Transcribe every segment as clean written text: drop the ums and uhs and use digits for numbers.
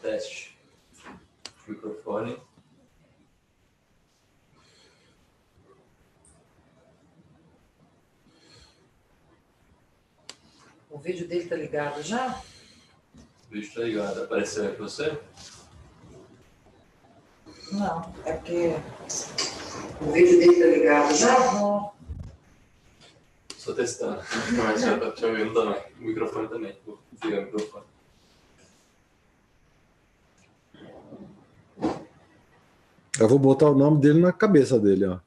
Teste. Microfone. O vídeo dele tá ligado já? O vídeo tá ligado. Apareceu aí pra você? Não, é porque o vídeo dele tá ligado já? Não. Só testando. Mas já tá te ouvindo também. O microfone também. Vou desligar o microfone. Eu vou botar o nome dele na cabeça dele, ó.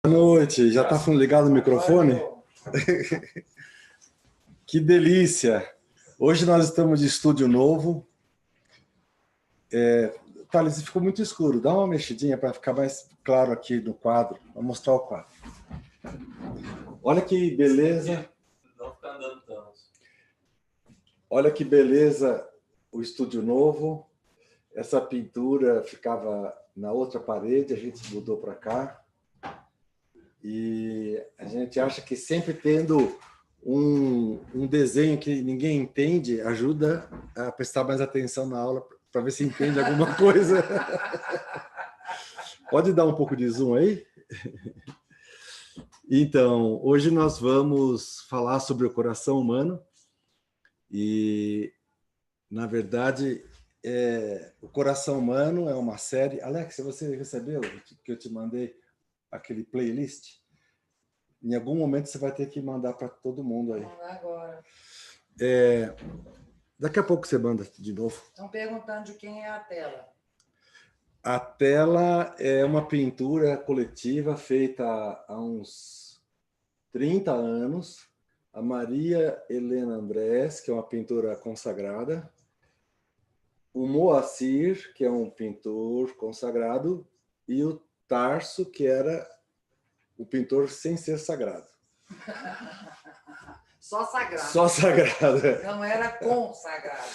Boa noite. Já está ligado o microfone? Que delícia! Hoje nós estamos de estúdio novo. Thales, ficou muito escuro. Dá uma mexidinha para ficar mais claro aqui no quadro. Vou mostrar o quadro. Olha que beleza. Não ficar andando tanto. Olha que beleza o estúdio novo. Essa pintura ficava na outra parede, a gente mudou para cá. E a gente acha que sempre tendo um desenho que ninguém entende ajuda a prestar mais atenção na aula para ver se entende alguma coisa. Pode dar um pouco de zoom aí? Então, hoje nós vamos falar sobre o coração humano e, na verdade, o coração humano é uma série. Alex, você recebeu que eu te mandei aquele playlist? Em algum momento você vai ter que mandar para todo mundo aí. Vamos lá agora. Daqui a pouco você manda de novo. Estão perguntando de quem é a tela. A tela é uma pintura coletiva feita há uns 30 anos. A Maria Helena Andrés, que é uma pintora consagrada. O Moacir, que é um pintor consagrado. E o Tarso, que era o pintor sem ser sagrado. Só sagrado. Só sagrado. Não era consagrado.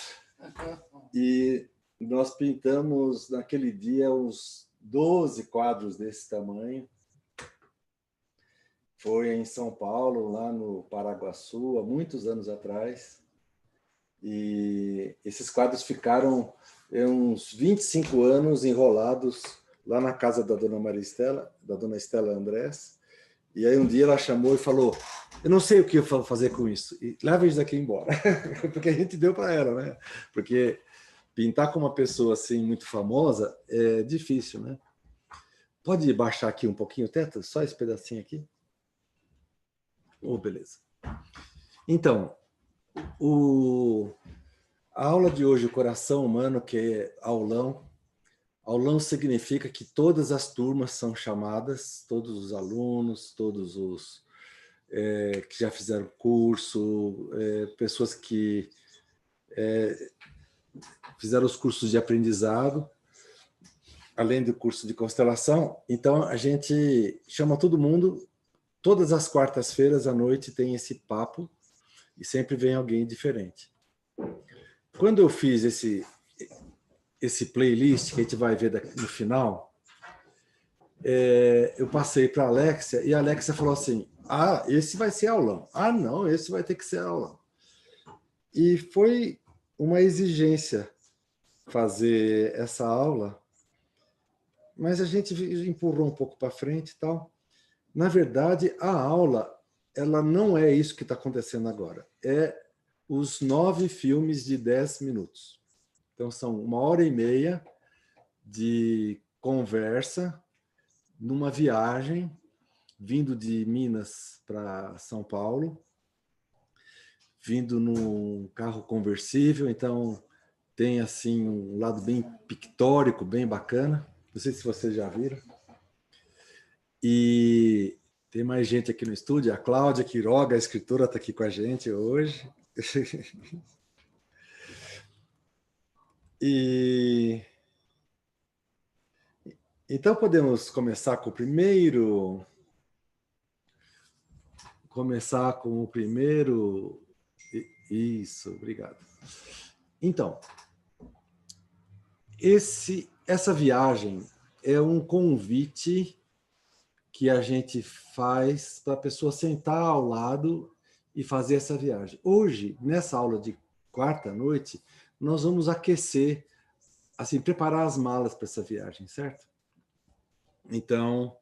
E nós pintamos naquele dia uns 12 quadros desse tamanho. Foi em São Paulo, lá no Paraguaçu, há muitos anos atrás. E esses quadros ficaram uns 25 anos enrolados lá na casa da dona Maria Estela, da dona Estela Andrés. E aí um dia ela chamou e falou: eu não sei o que eu vou fazer com isso. E leva isso daqui embora. Porque a gente deu para ela, né? Porque pintar com uma pessoa assim muito famosa é difícil, né? Pode baixar aqui um pouquinho o teto? Só esse pedacinho aqui? Oh, beleza. Então, a aula de hoje, o coração humano, que é aulão. Aulão significa que todas as turmas são chamadas, todos os alunos, todos os que já fizeram curso, pessoas que fizeram os cursos de aprendizado, além do curso de constelação. Então, a gente chama todo mundo. Todas as quartas-feiras à noite tem esse papo e sempre vem alguém diferente. Quando eu fiz esse playlist que a gente vai ver no final, eu passei para a Alexia e a Alexia falou assim: ah, esse vai ser aulão. Ah, não, esse vai ter que ser aulão. E foi uma exigência fazer essa aula, mas a gente empurrou um pouco para frente e tal. Na verdade, a aula, ela não é isso que está acontecendo agora. É os 9 filmes de 10 minutos. Então, são 1h30 de conversa numa viagem, vindo de Minas para São Paulo, vindo num carro conversível. Então, tem assim um lado bem pictórico, bem bacana. Não sei se vocês já viram. E tem mais gente aqui no estúdio. A Cláudia Quiroga, a escritora, está aqui com a gente hoje. Então podemos começar com o primeiro. Isso, obrigado. Então, essa viagem é um convite que a gente faz para a pessoa sentar ao lado e fazer essa viagem. Hoje, nessa aula de quarta noite, nós vamos aquecer, assim, preparar as malas para essa viagem, certo? Então,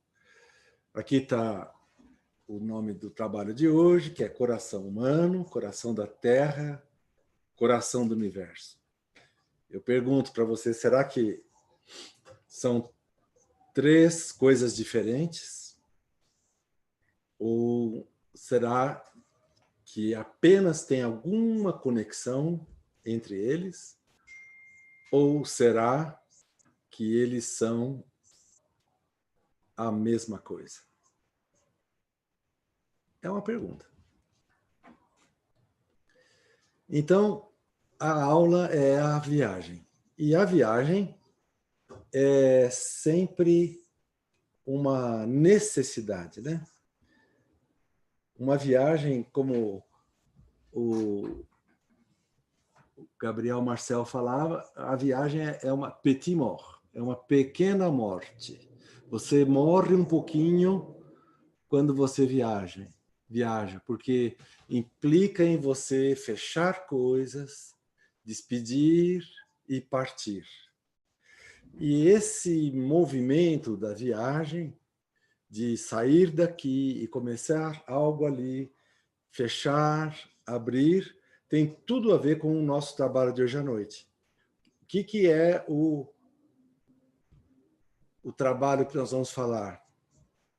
aqui está o nome do trabalho de hoje, que é Coração Humano, Coração da Terra, Coração do Universo. Eu pergunto para você, será que são 3 coisas diferentes? Ou será que apenas tem alguma conexão entre eles? Ou será que eles são a mesma coisa? É uma pergunta. Então, a aula é a viagem. E a viagem é sempre uma necessidade, né? Uma viagem, como o Gabriel Marcel falava, a viagem é uma petit mort, é uma pequena morte. Você morre um pouquinho quando você viaja, porque implica em você fechar coisas, despedir e partir. E esse movimento da viagem, de sair daqui e começar algo ali, fechar, abrir, tem tudo a ver com o nosso trabalho de hoje à noite. O que é o trabalho que nós vamos falar?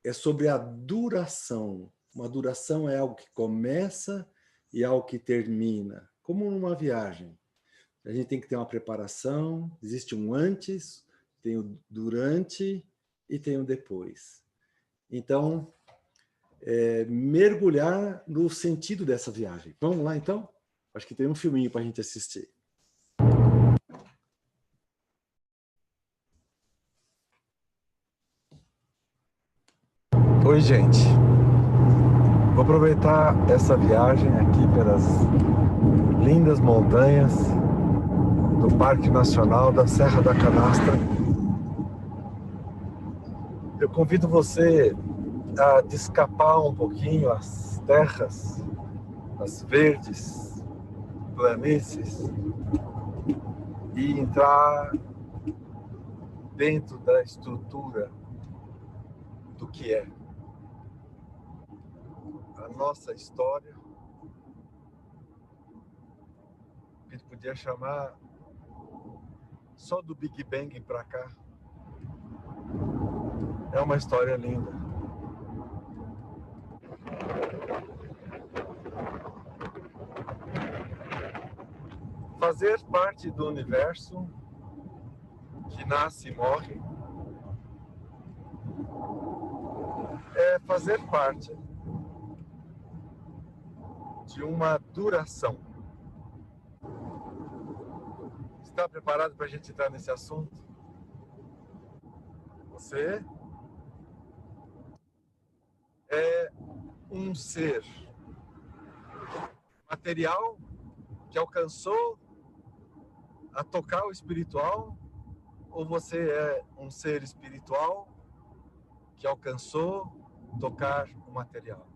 É sobre a duração. Uma duração é algo que começa e algo que termina, como numa viagem. A gente tem que ter uma preparação, existe um antes, tem o durante e tem o depois. Então, mergulhar no sentido dessa viagem. Vamos lá, então? Acho que tem um filminho para a gente assistir. Oi, gente. Vou aproveitar essa viagem aqui pelas lindas montanhas do Parque Nacional da Serra da Canastra. Eu convido você a descapar um pouquinho as terras, as verdes planícies e entrar dentro da estrutura do que é a nossa história. A gente podia chamar só do Big Bang para cá. É uma história linda. Fazer parte do universo que nasce e morre é fazer parte de uma duração. Está preparado para a gente entrar nesse assunto? Você é um ser material que alcançou a tocar o espiritual, ou você é um ser espiritual que alcançou tocar o material?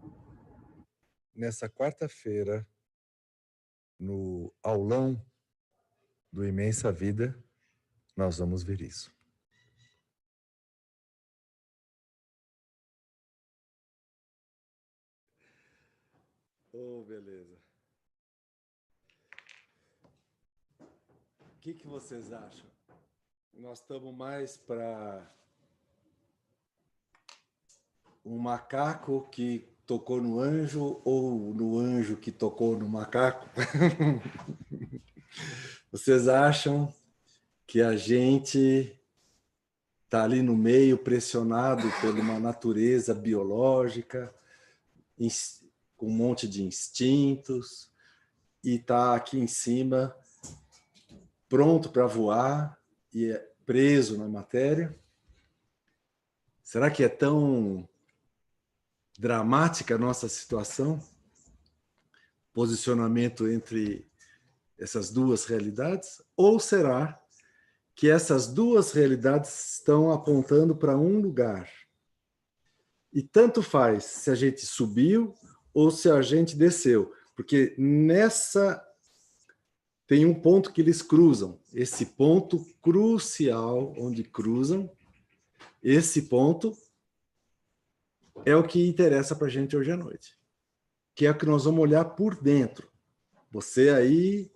Nessa quarta-feira, no aulão do Imensa Vida, nós vamos ver isso. Oh, beleza. O que vocês acham? Nós estamos mais para um macaco que tocou no anjo ou no anjo que tocou no macaco? Vocês acham que a gente está ali no meio, pressionado por uma natureza biológica, com um monte de instintos, e está aqui em cima, pronto para voar, e é preso na matéria? Será que é tão dramática a nossa situação? Posicionamento entre essas duas realidades? Ou será que essas duas realidades estão apontando para um lugar? E tanto faz se a gente subiu ou se a gente desceu, porque nessa tem um ponto que eles cruzam, esse ponto crucial onde cruzam, esse ponto é o que interessa para a gente hoje à noite, que é o que nós vamos olhar por dentro. Você aí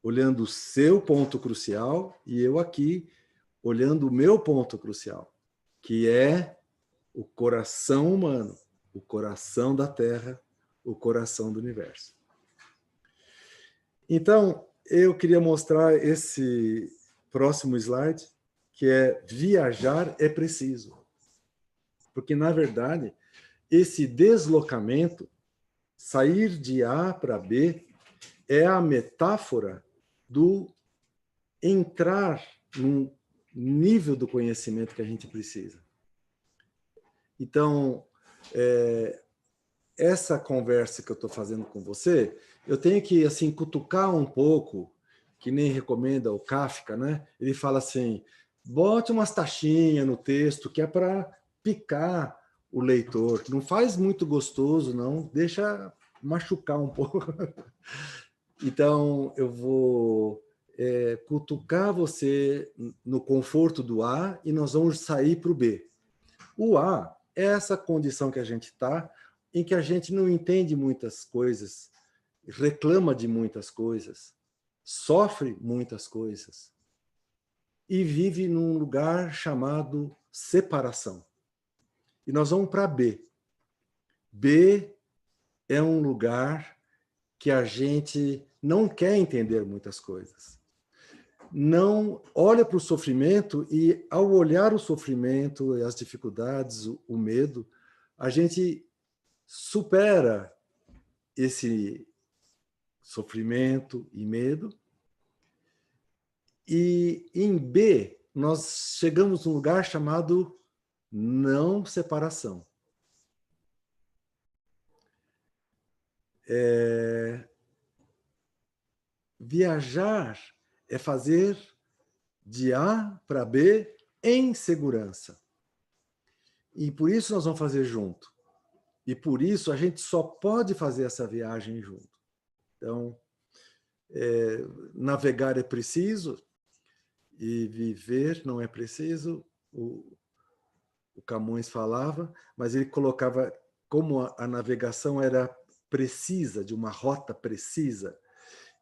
olhando o seu ponto crucial e eu aqui olhando o meu ponto crucial, que é o coração humano, o coração da Terra, o coração do universo. Então, eu queria mostrar esse próximo slide, que é viajar é preciso. Porque, na verdade, esse deslocamento, sair de A para B, é a metáfora do entrar num nível do conhecimento que a gente precisa. Então, essa conversa que eu estou fazendo com você, eu tenho que assim cutucar um pouco, que nem recomenda o Kafka, né? Ele fala assim, bote umas taxinhas no texto que é para picar o leitor. Não faz muito gostoso, não. Deixa machucar um pouco. Então, eu vou cutucar você no conforto do A e nós vamos sair para o B. O A é essa condição que a gente está, em que a gente não entende muitas coisas, reclama de muitas coisas, sofre muitas coisas e vive num lugar chamado separação. E nós vamos para B. B é um lugar que a gente não quer entender muitas coisas. Não olha para o sofrimento e, ao olhar o sofrimento, as dificuldades, o medo, a gente supera esse sofrimento e medo. E em B, nós chegamos num lugar chamado não separação. Viajar é fazer de A para B em segurança. E por isso nós vamos fazer junto. E por isso a gente só pode fazer essa viagem junto. Então, navegar é preciso e viver não é preciso. O Camões falava, mas ele colocava como a navegação era precisa, de uma rota precisa,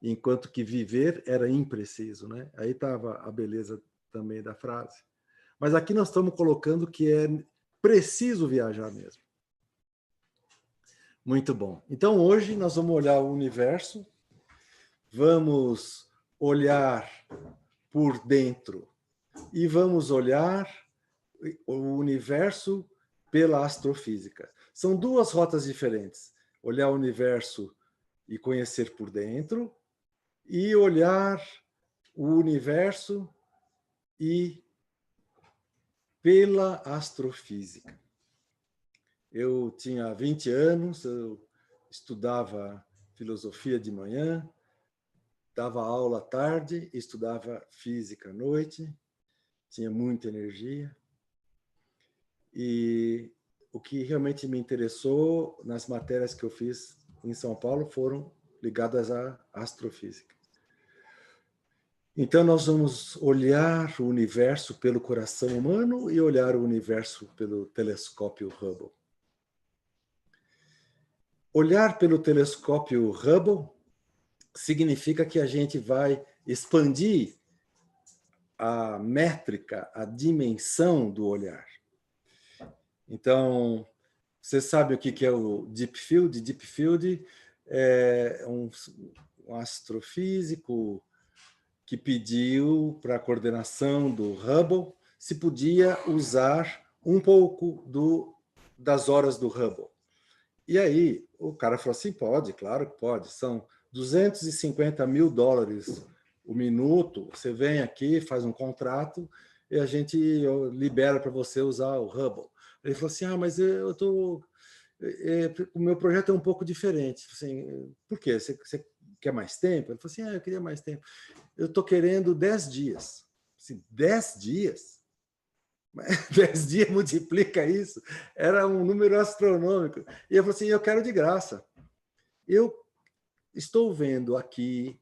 enquanto que viver era impreciso, né? Aí estava a beleza também da frase. Mas aqui nós estamos colocando que é preciso viajar mesmo. Muito bom. Então, hoje nós vamos olhar o universo, vamos olhar por dentro e vamos olhar o universo pela astrofísica. São duas rotas diferentes. Olhar o universo e conhecer por dentro e olhar o universo e pela astrofísica. Eu tinha 20 anos, eu estudava filosofia de manhã, dava aula à tarde, estudava física à noite, tinha muita energia. E o que realmente me interessou nas matérias que eu fiz em São Paulo foram ligadas à astrofísica. Então, nós vamos olhar o universo pelo coração humano e olhar o universo pelo telescópio Hubble. Olhar pelo telescópio Hubble significa que a gente vai expandir a métrica, a dimensão do olhar. Então, você sabe o que é o Deep Field? Deep Field é um astrofísico que pediu para a coordenação do Hubble se podia usar um pouco das horas do Hubble. E aí o cara falou assim, pode, claro que pode. São $250 mil o minuto, você vem aqui, faz um contrato e a gente libera para você usar o Hubble. Ele falou assim, mas o meu projeto é um pouco diferente. Assim, por quê? Você quer mais tempo? Ele falou assim, eu queria mais tempo. Eu estou querendo 10 dias. Assim, 10 dias? 10 dias multiplica isso. Era um número astronômico. E eu falei assim, eu quero de graça. Eu estou vendo aqui,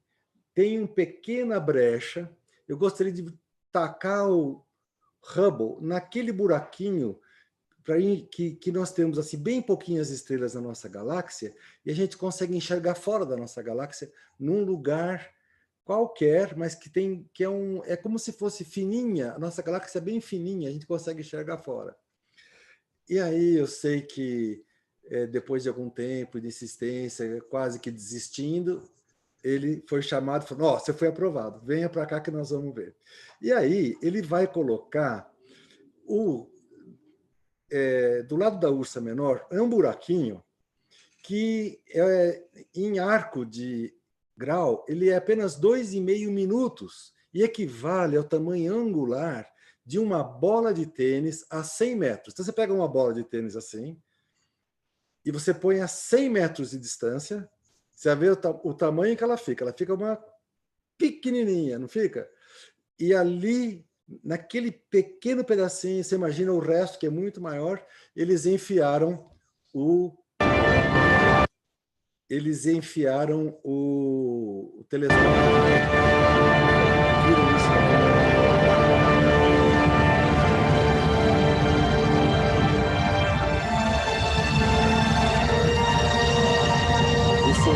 tem uma pequena brecha, eu gostaria de tacar o Hubble naquele buraquinho que nós temos assim bem pouquinhas estrelas na nossa galáxia e a gente consegue enxergar fora da nossa galáxia num lugar qualquer, mas que é como se fosse fininha, a nossa galáxia é bem fininha, a gente consegue enxergar fora. E aí eu sei que depois de algum tempo de insistência, quase que desistindo, ele foi chamado e falou, você foi aprovado, venha para cá que nós vamos ver. E aí ele vai colocar o do lado da Ursa Menor, é um buraquinho que, em arco de grau, ele é apenas 2,5 minutos e equivale ao tamanho angular de uma bola de tênis a 100 metros. Então, você pega uma bola de tênis assim e você põe a 100 metros de distância, você vai ver o tamanho que ela fica. Ela fica uma pequenininha, não fica? E ali, naquele pequeno pedacinho, você imagina o resto, que é muito maior, eles enfiaram o telescópio. Viram isso aqui? Esse é o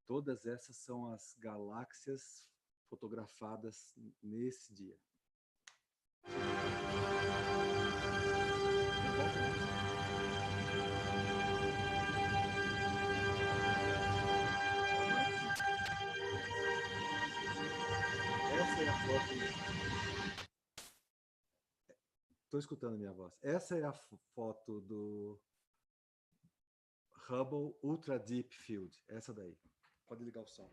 Todas essas são as galáxias fotografadas nesse dia. Essa é a foto. Estou escutando minha voz. Essa é a foto do Hubble Ultra Deep Field. Essa daí. Pode ligar o som.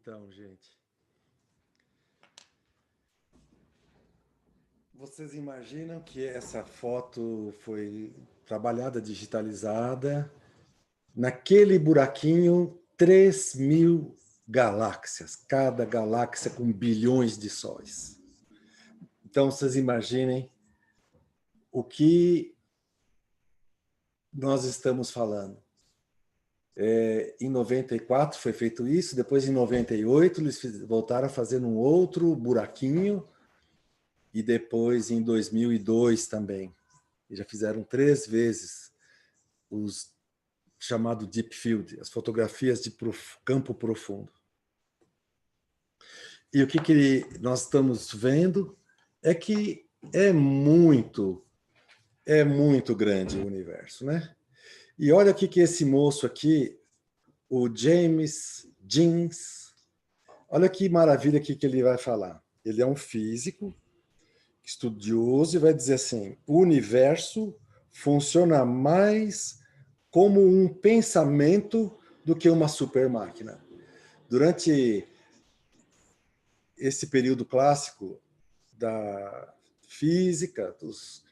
Então, gente, vocês imaginam que essa foto foi trabalhada, digitalizada, naquele buraquinho, 3.000 galáxias, cada galáxia com bilhões de sóis. Então, vocês imaginem o que nós estamos falando. Em 94 foi feito isso, depois em 98 eles voltaram a fazer um outro buraquinho, e depois em 2002 também. E já fizeram 3 vezes os chamado Deep Field, as fotografias de campo profundo. E o que nós estamos vendo é que é muito grande o universo, né? E olha o que esse moço aqui, o James Jeans, olha que maravilha que ele vai falar. Ele é um físico estudioso e vai dizer assim: o universo funciona mais como um pensamento do que uma super máquina. Durante esse período clássico da física, dos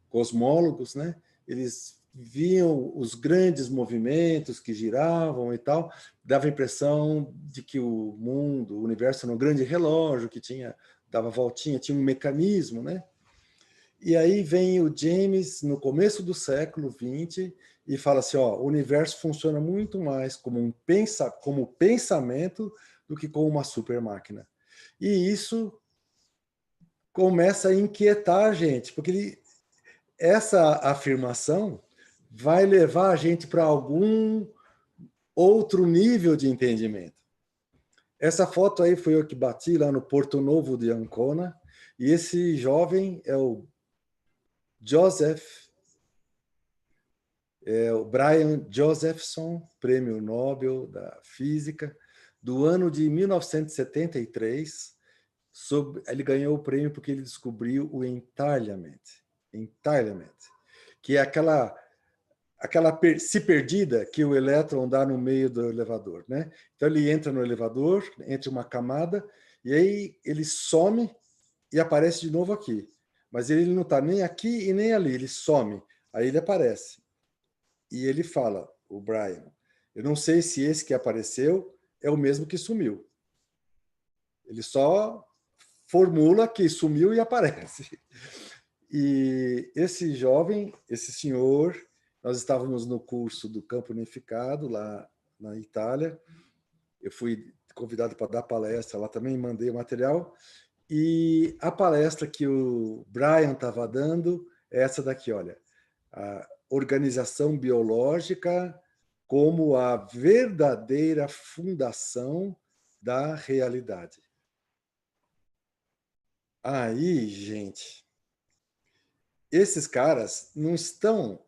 cosmólogos, né? Eles viam os grandes movimentos que giravam e tal, dava a impressão de que o mundo, o universo era um grande relógio que dava voltinha, tinha um mecanismo, né? E aí vem o James, no começo do século XX, e fala assim, ó, o universo funciona muito mais como como pensamento do que como uma super máquina. E isso começa a inquietar a gente, porque essa afirmação vai levar a gente para algum outro nível de entendimento. Essa foto aí foi eu que bati lá no Porto Novo de Ancona, e esse jovem é o Brian Josephson, prêmio Nobel da Física, do ano de 1973. Ele ganhou o prêmio porque ele descobriu o entalhamento, que é aquela se perdida que o elétron dá no meio do elevador, né? Então ele entra no elevador, entre uma camada, e aí ele some e aparece de novo aqui. Mas ele não está nem aqui e nem ali, ele some. Aí ele aparece. E ele fala, o Brian, eu não sei se esse que apareceu é o mesmo que sumiu. Ele só formula que sumiu e aparece. E esse jovem, esse senhor, nós estávamos no curso do Campo Unificado, lá na Itália. Eu fui convidado para dar palestra lá também, mandei o material. E a palestra que o Brian estava dando é essa daqui, olha. A organização biológica como a verdadeira fundação da realidade. Aí, gente, esses caras não estão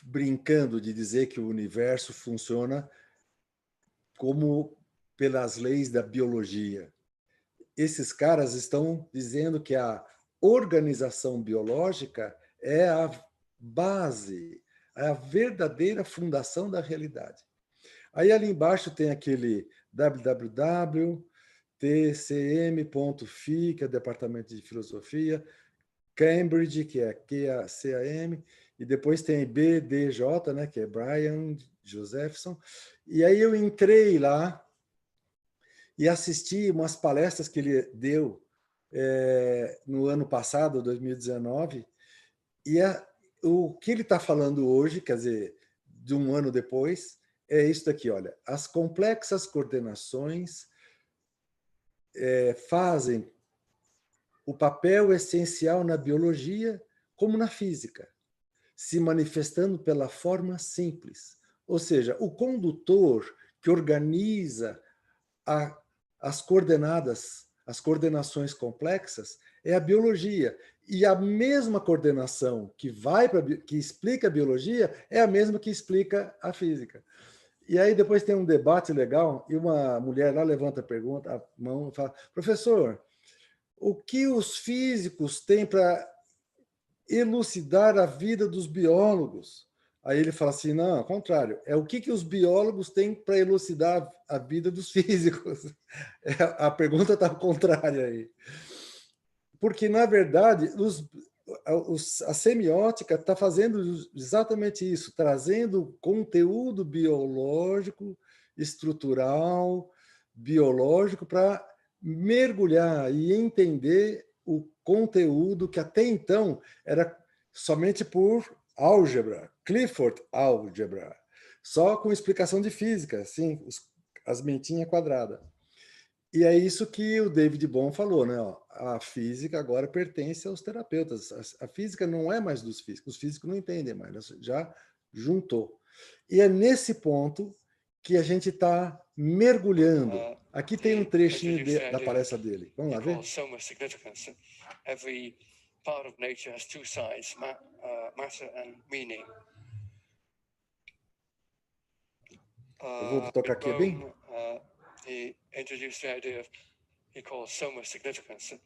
brincando de dizer que o universo funciona como pelas leis da biologia. Esses caras estão dizendo que a organização biológica é a base, é a verdadeira fundação da realidade. Aí ali embaixo tem aquele www.tcm.fi, que é o Departamento de Filosofia, Cambridge, que é CAM, e depois tem BDJ, né, que é Brian Josephson. E aí eu entrei lá e assisti umas palestras que ele deu no ano passado, 2019, e o que ele está falando hoje, quer dizer, de um ano depois, é isso daqui, olha. As complexas coordenações fazem o papel essencial na biologia como na física, se manifestando pela forma simples. Ou seja, o condutor que organiza as coordenadas, as coordenações complexas, é a biologia. E a mesma coordenação que explica a biologia é a mesma que explica a física. E aí depois tem um debate legal, e uma mulher lá levanta a mão e fala, professor, o que os físicos têm para elucidar a vida dos biólogos? Aí ele fala assim, não, ao contrário, é o que os biólogos têm para elucidar a vida dos físicos. A pergunta está contrária aí. Porque, na verdade, a semiótica está fazendo exatamente isso, trazendo conteúdo biológico, estrutural, biológico, para mergulhar e entender o conteúdo que até então era somente por álgebra, Clifford álgebra, só com explicação de física, assim, as mentinhas quadradas. E é isso que o David Bohm falou, né? A física agora pertence aos terapeutas. A física não é mais dos físicos, os físicos não entendem mais, já juntou. E é nesse ponto que a gente está mergulhando. Aqui tem um trechinho da palestra dele. Vamos lá ver? Every part of nature has two sides, matter and meaning. Eu vou tocar aqui bem. He introduced the idea he calls soma significance.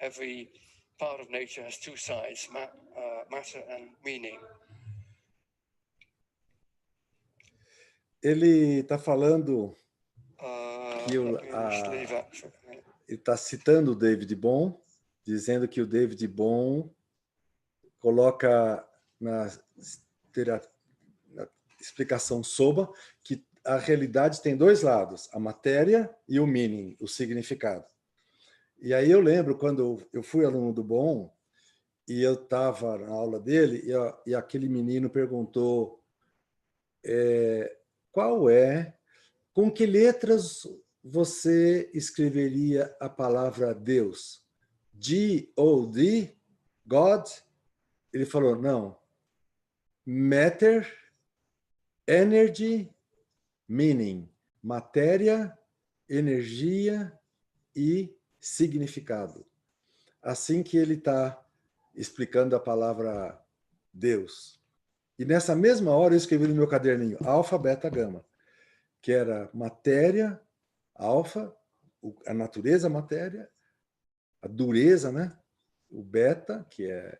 Every part of nature has two sides, matter and meaning. Ele está falando, Let me just leave that for a minute. ele está citando o David Bohm, dizendo que o David Bohm coloca na explicação Soba que a realidade tem dois lados, a matéria e o meaning, o significado. E aí eu lembro quando eu fui aluno do Bohm e eu estava na aula dele e aquele menino perguntou com que letras você escreveria a palavra Deus? G-O-D? God? Ele falou, não. Matter, energy, meaning. Matéria, energia e significado. Assim que ele está explicando a palavra Deus. E nessa mesma hora eu escrevi no meu caderninho alfa, beta, gama, que era matéria, alfa, a natureza, a matéria, a dureza, né? O beta, que é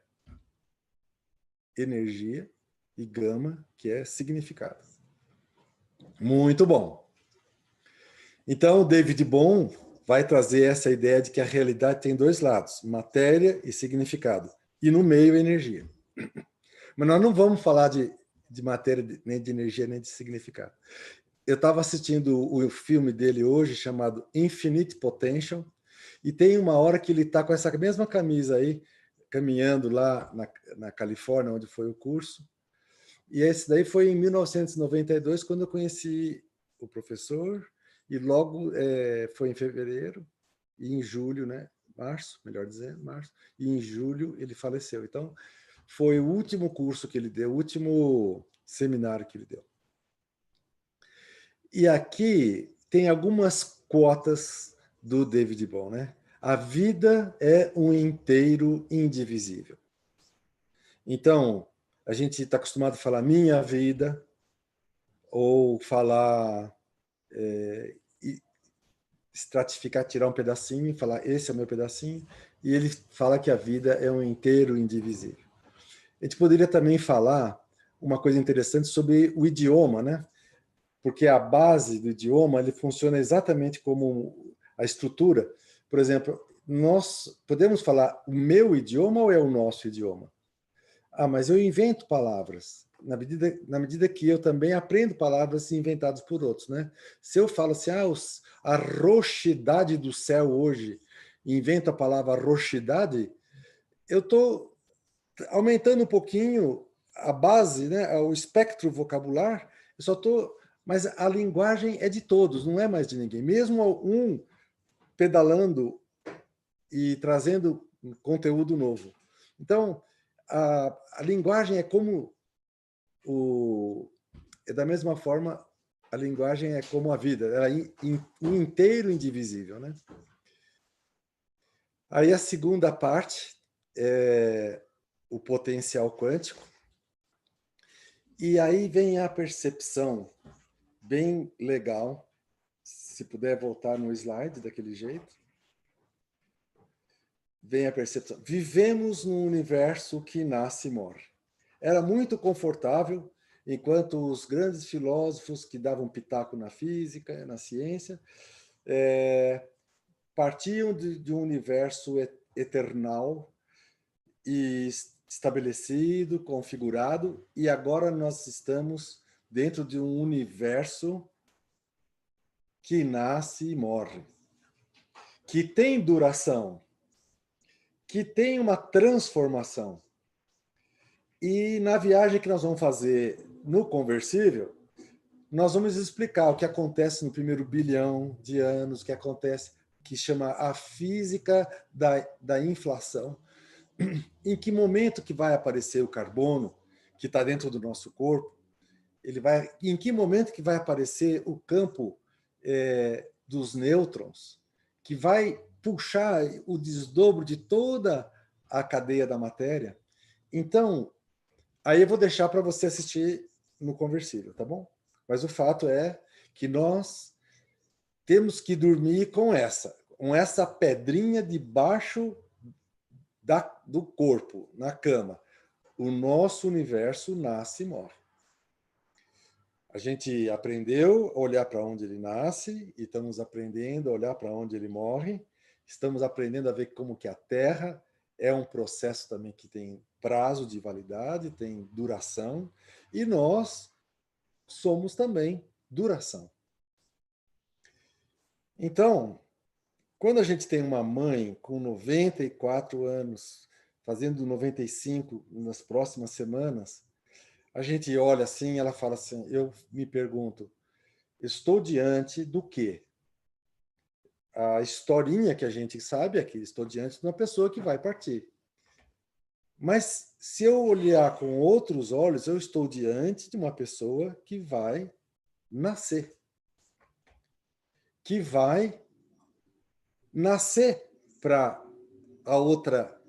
energia, e gama, que é significado. Muito bom. Então, o David Bohm vai trazer essa ideia de que a realidade tem dois lados, matéria e significado, e no meio, energia. Mas nós não vamos falar de matéria, nem de energia, nem de significado. Eu estava assistindo o filme dele hoje, chamado Infinite Potential, e tem uma hora que ele está com essa mesma camisa aí, caminhando lá na Califórnia, onde foi o curso. E esse daí foi em 1992, quando eu conheci o professor, e logo foi em fevereiro, e em julho, né? Março, melhor dizendo, março, e em julho ele faleceu. Então, foi o último curso que ele deu, o último seminário que ele deu. E aqui tem algumas quotas do David Bohm, né? A vida é um inteiro indivisível. Então, a gente está acostumado a falar minha vida, ou falar, estratificar, tirar um pedacinho e falar esse é o meu pedacinho, e ele fala que a vida é um inteiro indivisível. A gente poderia também falar uma coisa interessante sobre o idioma, né? Porque a base do idioma ele funciona exatamente como a estrutura. Por exemplo, nós podemos falar o meu idioma ou é o nosso idioma? Ah, mas eu invento palavras, na medida que eu também aprendo palavras inventadas por outros, né? Se eu falo assim, a roxidade do céu hoje, invento a palavra roxidade, eu estou aumentando um pouquinho a base, né? O espectro vocabular, eu só estou... Mas a linguagem é de todos, não é mais de ninguém. Mesmo um pedalando e trazendo conteúdo novo. Então, a linguagem é como da mesma forma, a linguagem é como a vida, ela é um inteiro indivisível, né? Aí a segunda parte é o potencial quântico. E aí vem a percepção bem legal, se puder voltar no slide daquele jeito. Vem a percepção. Vivemos num universo que nasce e morre. Era muito confortável, enquanto os grandes filósofos que davam pitaco na física, na ciência, partiam de um universo eternal e estabelecido, configurado, e agora nós estamos dentro de um universo que nasce e morre, que tem duração, que tem uma transformação. E na viagem que nós vamos fazer no conversível, nós vamos explicar o que acontece no primeiro bilhão de anos, o que acontece, que chama a física da inflação. Em que momento que vai aparecer o carbono, que está dentro do nosso corpo, em que momento que vai aparecer o campo dos nêutrons, que vai puxar o desdobro de toda a cadeia da matéria. Então, aí eu vou deixar para você assistir no conversível, tá bom? Mas o fato é que nós temos que dormir com essa pedrinha debaixo do corpo na cama, o nosso universo nasce e morre. A gente aprendeu a olhar para onde ele nasce e estamos aprendendo a olhar para onde ele morre. Estamos aprendendo a ver como que a Terra é um processo também que tem prazo de validade, tem duração, e nós somos também duração. Então, quando a gente tem uma mãe com 94 anos, fazendo 95 nas próximas semanas, a gente olha assim, ela fala assim, eu me pergunto, estou diante do quê? A historinha que a gente sabe é que estou diante de uma pessoa que vai partir. Mas se eu olhar com outros olhos, eu estou diante de uma pessoa que vai nascer. Que vai nascer para a outra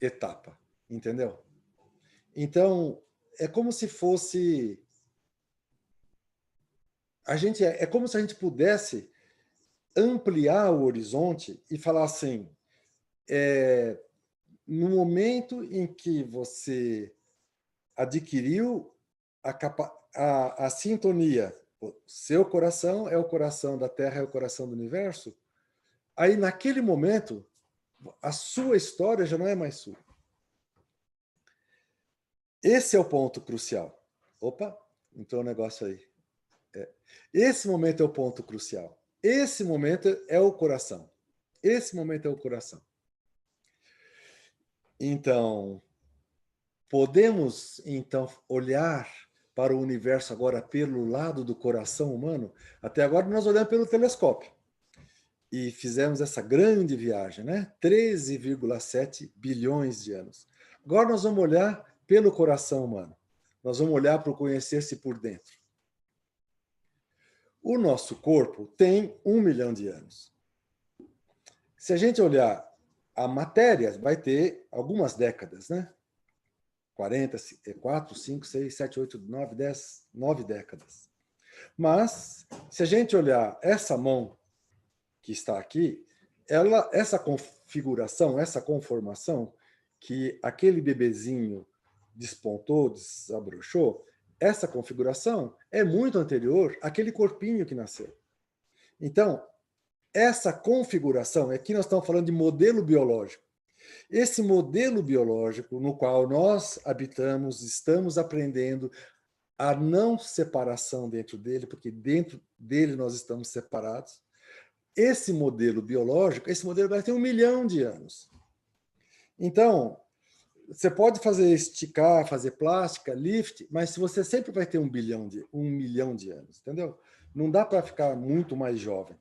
etapa, entendeu? Então, é como se fosse... É como se a gente pudesse ampliar o horizonte e falar assim, no momento em que você adquiriu a sintonia, o seu coração é o coração da Terra, é o coração do universo, aí naquele momento, a sua história já não é mais sua. Esse é o ponto crucial. Opa, entrou um negócio aí. Esse momento é o ponto crucial. Esse momento é o coração. Esse momento é o coração. Então, podemos então olhar para o universo agora pelo lado do coração humano? Até agora nós olhamos pelo telescópio. E fizemos essa grande viagem, né? 13,7 bilhões de anos. Agora nós vamos olhar pelo coração humano. Nós vamos olhar para o conhecer-se por dentro. O nosso corpo tem 1 milhão de anos. Se a gente olhar a matéria, vai ter algumas décadas, né? 40, 4, 5, 6, 7, 8, 9, 10, 9 décadas. Mas, se a gente olhar essa mão que está aqui, essa configuração, essa conformação, que aquele bebezinho despontou, desabrochou, essa configuração é muito anterior àquele corpinho que nasceu. Então, essa configuração, aqui nós estamos falando de modelo biológico. Esse modelo biológico no qual nós habitamos, estamos aprendendo a não separação dentro dele, porque dentro dele nós estamos separados. Esse modelo biológico, esse modelo vai ter 1 milhão de anos. Então, você pode fazer esticar, fazer plástica, lift, mas você sempre vai ter 1 milhão de anos, entendeu? Não dá para ficar muito mais jovem.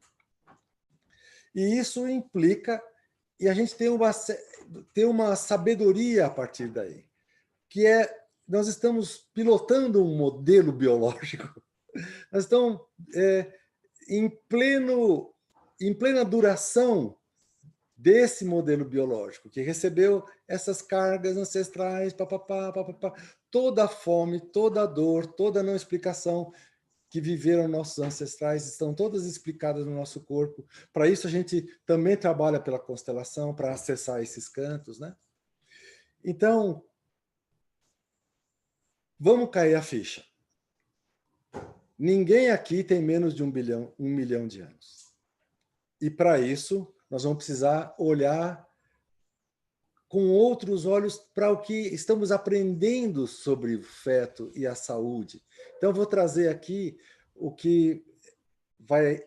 E isso implica, e a gente tem uma sabedoria a partir daí, que é, nós estamos pilotando um modelo biológico, nós estamos em plena duração desse modelo biológico, que recebeu essas cargas ancestrais, toda a fome, toda a dor, toda a não explicação que viveram nossos ancestrais, estão todas explicadas no nosso corpo. Para isso, a gente também trabalha pela constelação, para acessar esses cantos, né? Então, vamos cair a ficha. Ninguém aqui tem menos de 1 milhão de anos. E, para isso, nós vamos precisar olhar com outros olhos para o que estamos aprendendo sobre o feto e a saúde. Então, eu vou trazer aqui o que vai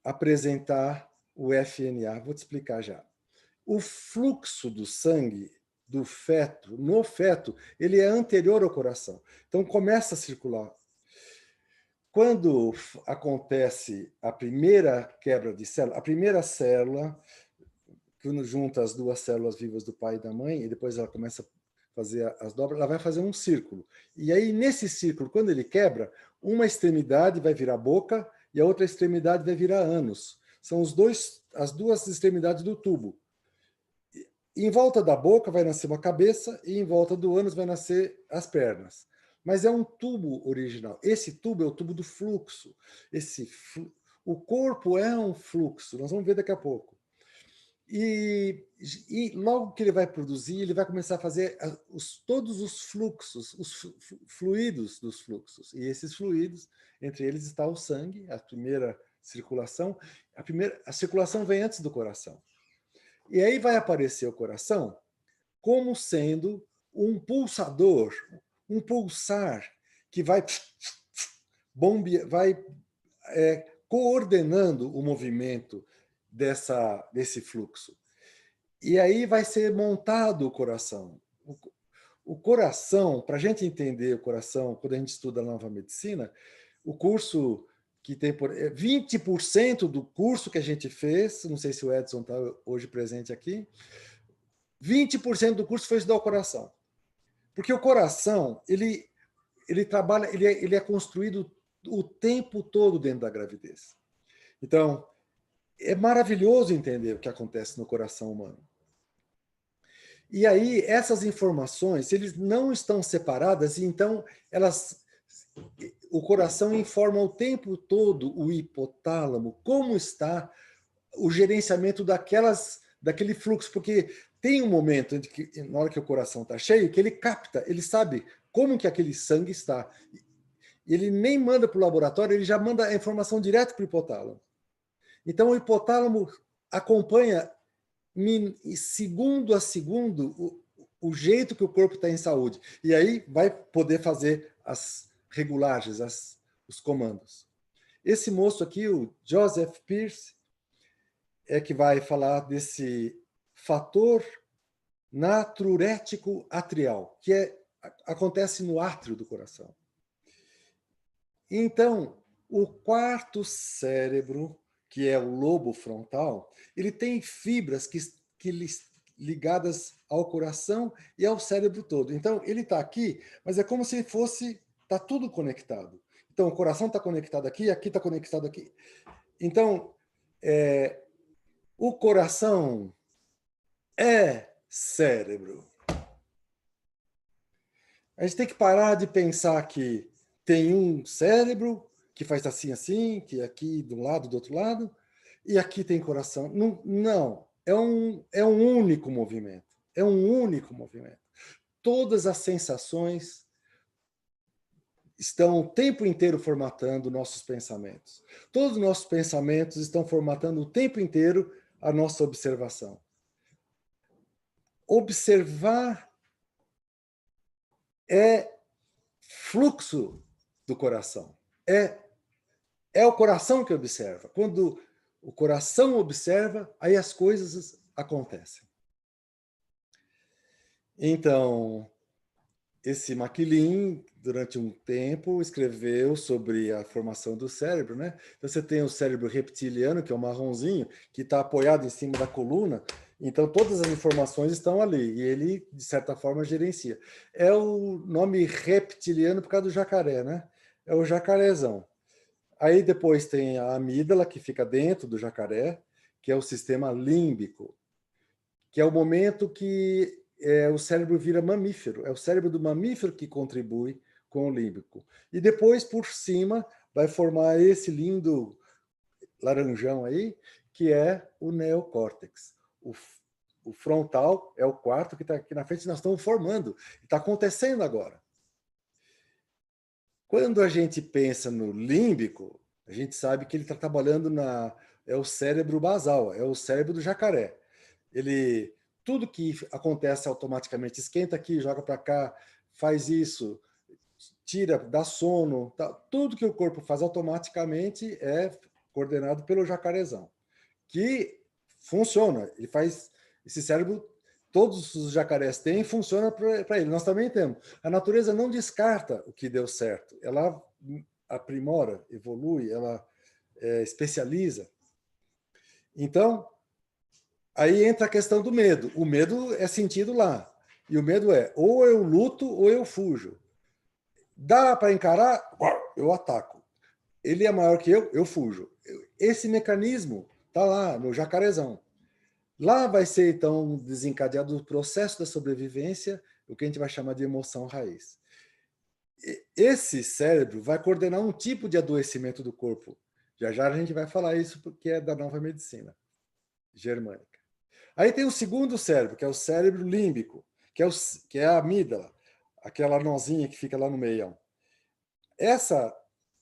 apresentar o FNA. Vou te explicar já. O fluxo do sangue do feto, no feto, ele é anterior ao coração. Então, começa a circular. Quando acontece a primeira quebra de célula, a primeira célula, quando junta as duas células vivas do pai e da mãe, e depois ela começa a fazer as dobras, ela vai fazer um círculo. E aí, nesse círculo, quando ele quebra, uma extremidade vai virar boca e a outra extremidade vai virar ânus. São as duas extremidades do tubo. E em volta da boca vai nascer uma cabeça e em volta do ânus vai nascer as pernas. Mas é um tubo original. Esse tubo é o tubo do fluxo. O corpo é um fluxo, nós vamos ver daqui a pouco. E logo que ele vai produzir, ele vai começar a fazer todos os fluxos, os fluidos dos fluxos. E esses fluidos, entre eles está o sangue, a primeira circulação. A circulação vem antes do coração. E aí vai aparecer o coração como sendo um pulsador, um pulsar que vai coordenando o movimento desse fluxo. E aí vai ser montado o coração. O coração, para a gente entender o coração, quando a gente estuda a nova medicina, o curso que tem 20% do curso que a gente fez, não sei se o Edson está hoje presente aqui, 20% do curso foi estudar o coração. Porque o coração, ele trabalha, ele é construído o tempo todo dentro da gravidez. Então, é maravilhoso entender o que acontece no coração humano. E aí, essas informações, eles não estão separadas, então o coração informa o tempo todo o hipotálamo, como está o gerenciamento daquele fluxo, porque tem um momento na hora que o coração está cheio, que ele capta, ele sabe como que aquele sangue está. Ele nem manda para o laboratório, ele já manda a informação direto para o hipotálamo. Então, o hipotálamo acompanha, segundo a segundo, o jeito que o corpo está em saúde. E aí vai poder fazer as regulagens, os comandos. Esse moço aqui, o Joseph Pearce, é que vai falar desse fator natriurético atrial, que acontece no átrio do coração. Então, o quarto cérebro, que é o lobo frontal, ele tem fibras ligadas ao coração e ao cérebro todo. Então, ele está aqui, mas é como se está tudo conectado. Então, o coração está conectado aqui está conectado aqui. Então, o coração é cérebro. A gente tem que parar de pensar que tem um cérebro que faz assim, assim, que aqui de um lado, do outro lado, e aqui tem coração. Não, é um único movimento. É um único movimento. Todas as sensações estão o tempo inteiro formatando nossos pensamentos. Todos os nossos pensamentos estão formatando o tempo inteiro a nossa observação. Observar é fluxo do coração. É o coração que observa. Quando o coração observa, aí as coisas acontecem. Então, esse MacLean, durante um tempo, escreveu sobre a formação do cérebro, né? Então, você tem o cérebro reptiliano, que é o marronzinho, que está apoiado em cima da coluna. Então, todas as informações estão ali. E ele, de certa forma, gerencia. É o nome reptiliano por causa do jacaré, né? É o jacarezão. Aí depois tem a amígdala, que fica dentro do jacaré, que é o sistema límbico, que é o momento que o cérebro vira mamífero. É o cérebro do mamífero que contribui com o límbico. E depois, por cima, vai formar esse lindo laranjão aí, que é o neocórtex. O frontal é o quarto que está aqui na frente, nós estamos formando. Está acontecendo agora. Quando a gente pensa no límbico, a gente sabe que ele está trabalhando é o cérebro basal, é o cérebro do jacaré. Tudo que acontece automaticamente, esquenta aqui, joga para cá, faz isso, tira, dá sono, tá, tudo que o corpo faz automaticamente é coordenado pelo jacarezão, que funciona, ele faz, esse cérebro, todos os jacarés têm, funciona para ele, nós também temos. A natureza não descarta o que deu certo, ela aprimora, evolui, ela especializa. Então, aí entra a questão do medo. O medo é sentido lá. E o medo é, ou eu luto ou eu fujo. Dá para encarar? Eu ataco. Ele é maior que eu fujo. Esse mecanismo está lá no jacarezão. Lá vai ser, então, desencadeado o processo da sobrevivência, o que a gente vai chamar de emoção raiz. Esse cérebro vai coordenar um tipo de adoecimento do corpo. Já já a gente vai falar isso, porque é da nova medicina germânica. Aí tem o segundo cérebro, que é o cérebro límbico, que é a amígdala, aquela nozinha que fica lá no meião.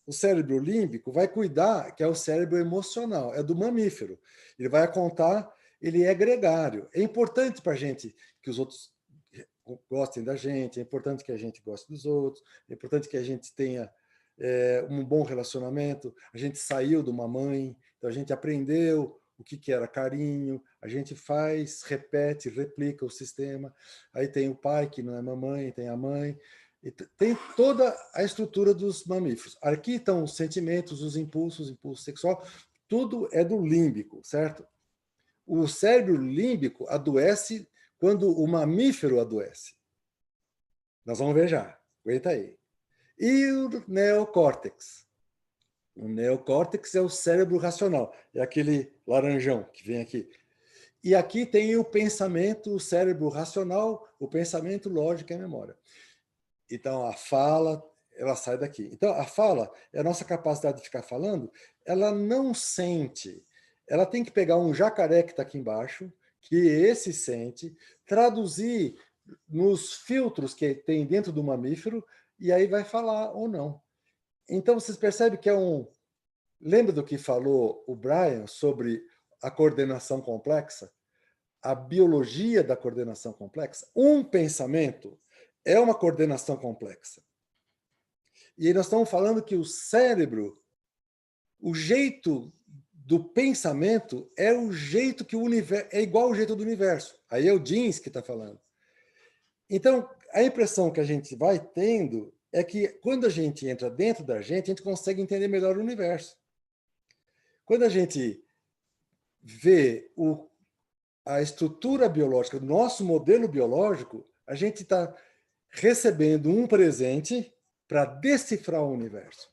O cérebro límbico vai cuidar, que é o cérebro emocional, é do mamífero. Ele vai contar, ele é gregário. É importante para a gente que os outros gostem da gente, é importante que a gente goste dos outros, é importante que a gente tenha um bom relacionamento. A gente saiu de uma mãe, então a gente aprendeu o que era carinho, a gente faz, repete, replica o sistema. Aí tem o pai, que não é mamãe, tem a mãe. Tem toda a estrutura dos mamíferos. Aqui estão os sentimentos, os impulso sexual, tudo é do límbico, certo? O cérebro límbico adoece quando o mamífero adoece. Nós vamos ver já, aguenta aí. E o neocórtex? O neocórtex é o cérebro racional, é aquele laranjão que vem aqui. E aqui tem o pensamento, o cérebro racional, o pensamento, lógica e memória. Então, a fala, ela sai daqui. Então, a fala é a nossa capacidade de ficar falando, ela não sente. Ela tem que pegar um jacaré que está aqui embaixo, que esse sente, traduzir nos filtros que tem dentro do mamífero, e aí vai falar ou não. Então, vocês percebem que é um... Lembra do que falou o Brian sobre a coordenação complexa? A biologia da coordenação complexa? Um pensamento é uma coordenação complexa. E aí nós estamos falando que o cérebro, o jeito do pensamento é o jeito que o universo... É igual ao jeito do universo. Aí é o Jeans que está falando. Então, a impressão que a gente vai tendo é que quando a gente entra dentro da gente, a gente consegue entender melhor o universo. Quando a gente vê a estrutura biológica do nosso modelo biológico, a gente está recebendo um presente para decifrar o universo.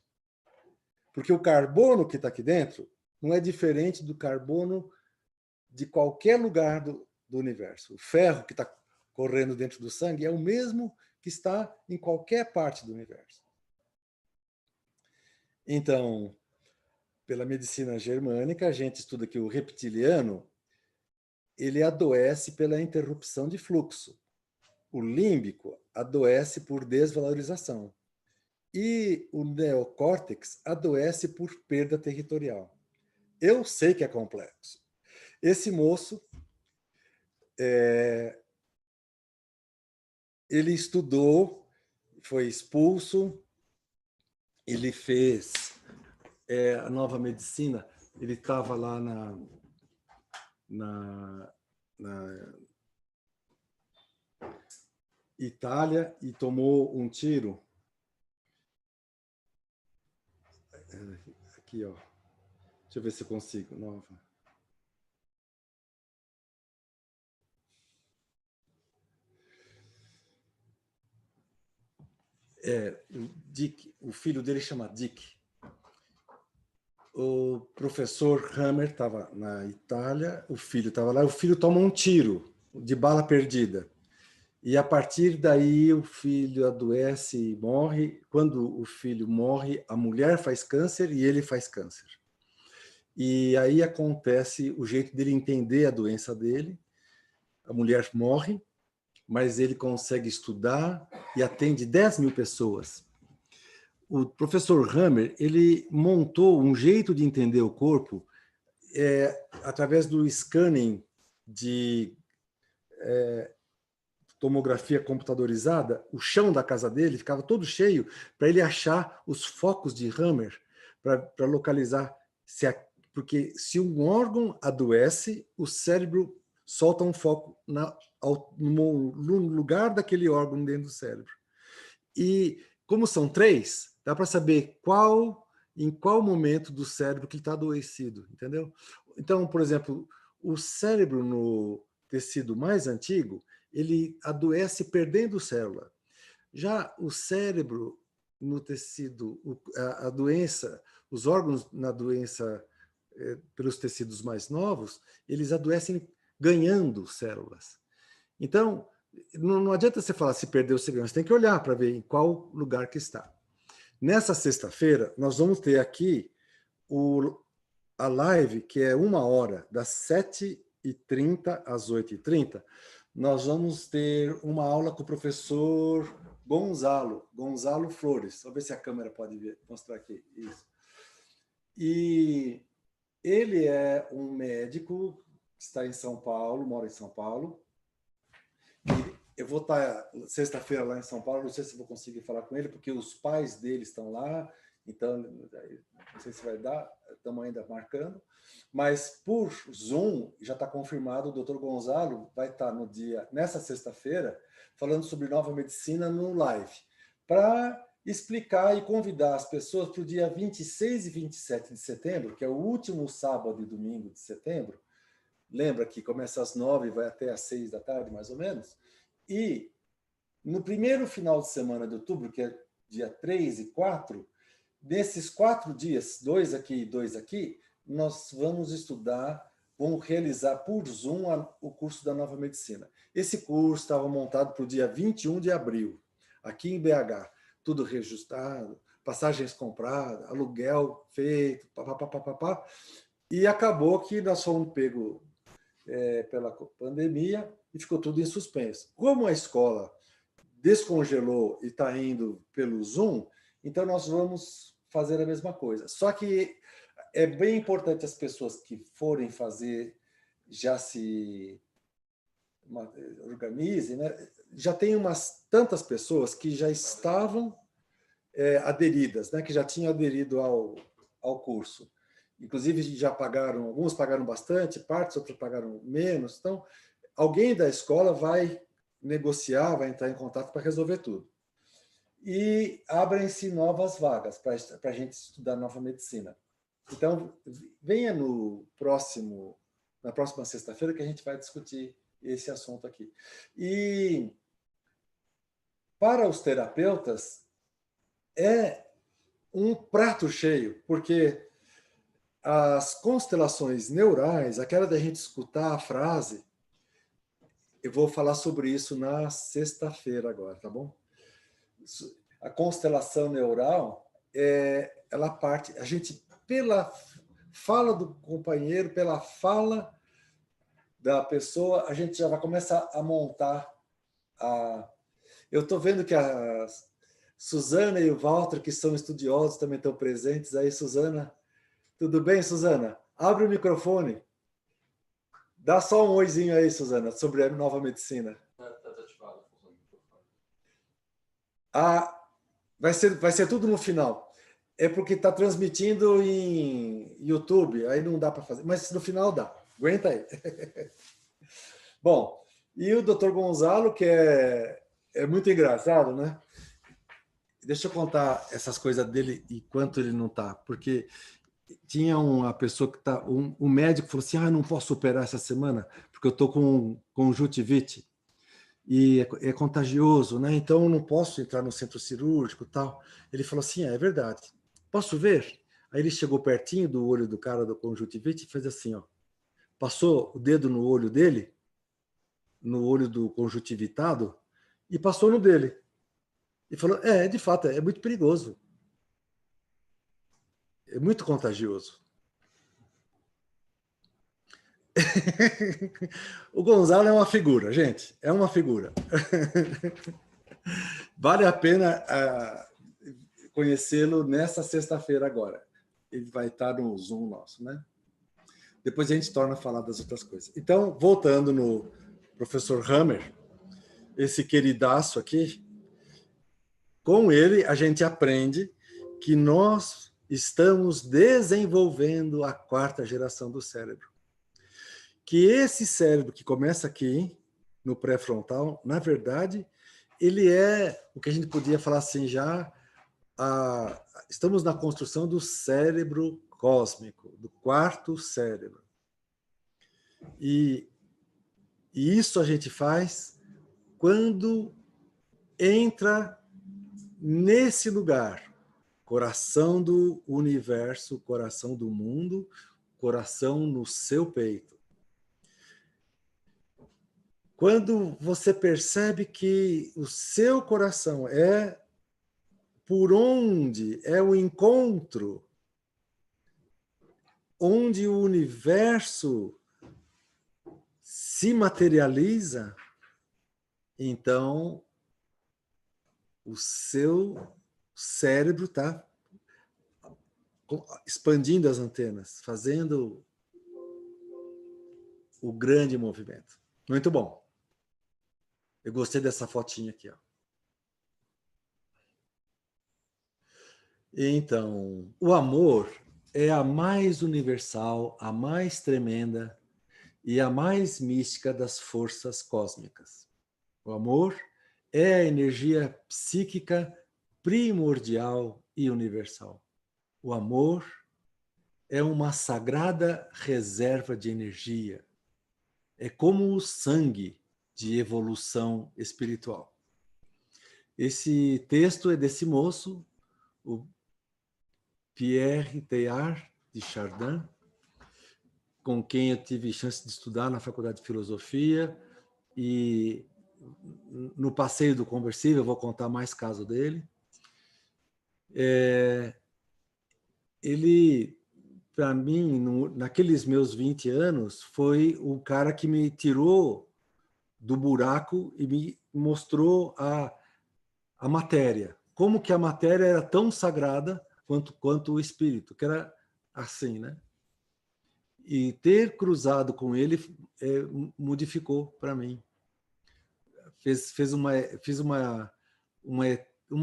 Porque o carbono que está aqui dentro não é diferente do carbono de qualquer lugar do universo. O ferro que está correndo dentro do sangue é o mesmo que está em qualquer parte do universo. Então, pela medicina germânica, a gente estuda que o reptiliano ele adoece pela interrupção de fluxo. O límbico adoece por desvalorização. E o neocórtex adoece por perda territorial. Eu sei que é complexo. Esse moço, ele estudou, foi expulso, ele fez a nova medicina, ele estava lá na Itália e tomou um tiro. Aqui, ó. Deixa eu ver se eu consigo. Nova. O Dick, o filho dele chama Dick. O professor Hammer estava na Itália, o filho estava lá, o filho toma um tiro de bala perdida. E a partir daí o filho adoece e morre. Quando o filho morre, a mulher faz câncer e ele faz câncer. E aí acontece o jeito dele entender a doença dele. A mulher morre, mas ele consegue estudar e atende 10 mil pessoas. O professor Hammer, ele montou um jeito de entender o corpo através do scanning de tomografia computadorizada. O chão da casa dele ficava todo cheio para ele achar os focos de Hammer, para localizar porque se um órgão adoece, o cérebro solta um foco no lugar daquele órgão dentro do cérebro. E como são 3, dá para saber em qual momento do cérebro que ele está adoecido, entendeu? Então, por exemplo, o cérebro no tecido mais antigo, ele adoece perdendo célula. Já o cérebro no tecido, a doença, os órgãos na doença pelos tecidos mais novos, eles adoecem ganhando células. Então, não adianta você falar se perdeu, se ganhou, você tem que olhar para ver em qual lugar que está. Nessa sexta-feira, nós vamos ter aqui a live, que é 1 hora, das 7 7h30 às 8h30, nós vamos ter uma aula com o professor Gonzalo Flores. Vou ver se a câmera pode mostrar aqui. Isso. E ele é um médico que está em São Paulo, mora em São Paulo. E eu vou estar sexta-feira lá em São Paulo, não sei se vou conseguir falar com ele, porque os pais dele estão lá, então não sei se vai dar, estamos ainda marcando. Mas por Zoom, já está confirmado, o doutor Gonzalo vai estar nessa sexta-feira, falando sobre nova medicina no live, para explicar e convidar as pessoas para o dia 26 e 27 de setembro, que é o último sábado e domingo de setembro. Lembra que começa às 9 e vai até às 6 da tarde, mais ou menos? E no primeiro final de semana de outubro, que é dia 3 e 4, nesses 4 dias, 2 aqui e 2 aqui, nós vamos realizar por Zoom o curso da Nova Medicina. Esse curso estava montado para o dia 21 de abril, aqui em BH. Tudo registrado, passagens compradas, aluguel feito, papapá. E acabou que nós fomos pegos pela pandemia e ficou tudo em suspenso. Como a escola descongelou e está indo pelo Zoom, então nós vamos fazer a mesma coisa. Só que é bem importante as pessoas que forem fazer já se organizem, né? Já tem tantas pessoas que já estavam aderidas, né? Que já tinham aderido ao curso. Inclusive, já pagaram, alguns pagaram bastante, partes, outros pagaram menos. Então, alguém da escola vai negociar, vai entrar em contato para resolver tudo. E abrem-se novas vagas para a gente estudar nova medicina. Então, venha na próxima sexta-feira que a gente vai discutir esse assunto aqui. E para os terapeutas, é um prato cheio, porque as constelações neurais, aquela da gente escutar a frase, eu vou falar sobre isso na sexta-feira agora, tá bom? A constelação neural, ela parte, a gente, pela fala do companheiro, pela fala da pessoa, a gente já vai começar a montar Eu estou vendo que a Suzana e o Walter, que são estudiosos, também estão presentes aí. Suzana, tudo bem, Suzana? Abre o microfone. Dá só um oizinho aí, Suzana, sobre a nova medicina. Está ativado o microfone. Vai ser tudo no final. É porque está transmitindo em YouTube, aí não dá para fazer. Mas no final dá. Aguenta aí. Bom, e o Dr. Gonzalo, que é muito engraçado, né? Deixa eu contar essas coisas dele enquanto ele não está, porque tinha uma pessoa que está... Um médico falou assim, não posso operar essa semana, porque eu estou com conjuntivite, e é contagioso, né? Então eu não posso entrar no centro cirúrgico e tal. Ele falou assim, é verdade. Posso ver? Aí ele chegou pertinho do olho do cara do conjuntivite e fez assim, ó. Passou o dedo no olho dele, no olho do conjuntivitado, e passou no dele. E falou, de fato, é muito perigoso. É muito contagioso. O Gonzalo é uma figura, gente. É uma figura. Vale a pena conhecê-lo nessa sexta-feira agora. Ele vai estar no Zoom nosso, né? Depois a gente torna a falar das outras coisas. Então, voltando no professor Hammer, esse queridaço aqui, com ele a gente aprende que nós estamos desenvolvendo a 4ª geração do cérebro. Que esse cérebro que começa aqui, no pré-frontal, na verdade, ele é o que a gente podia falar assim já, estamos na construção do cérebro cósmico, do 4º cérebro. E isso a gente faz quando entra nesse lugar, coração do universo, coração do mundo, coração no seu peito. Quando você percebe que o seu coração é por onde é o encontro, onde o universo se materializa, então o seu cérebro está expandindo as antenas, fazendo o grande movimento. Muito bom. Eu gostei dessa fotinha aqui, ó. Então, o amor é a mais universal, a mais tremenda e a mais mística das forças cósmicas. O amor é a energia psíquica primordial e universal. O amor é uma sagrada reserva de energia. É como o sangue de evolução espiritual. Esse texto é desse moço, o Pierre Teilhard de Chardin, com quem eu tive chance de estudar na Faculdade de Filosofia, e no passeio do Conversível eu vou contar mais caso dele. Ele, para mim, naqueles meus 20 anos, foi o cara que me tirou do buraco e me mostrou a matéria. Como que a matéria era tão sagrada quanto o espírito, que era assim, né? E ter cruzado com ele modificou para mim. Fiz uma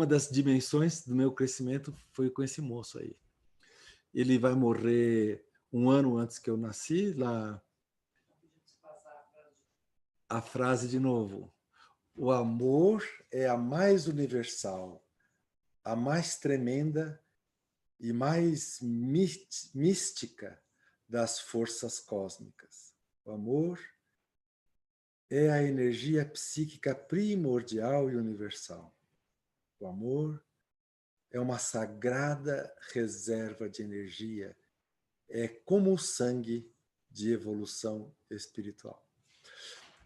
das dimensões do meu crescimento foi com esse moço aí. Ele vai morrer 1 ano antes que eu nasci, lá. A frase de novo. O amor é a mais universal, a mais tremenda e mais mística das forças cósmicas. O amor é a energia psíquica primordial e universal. O amor é uma sagrada reserva de energia. É como o sangue de evolução espiritual.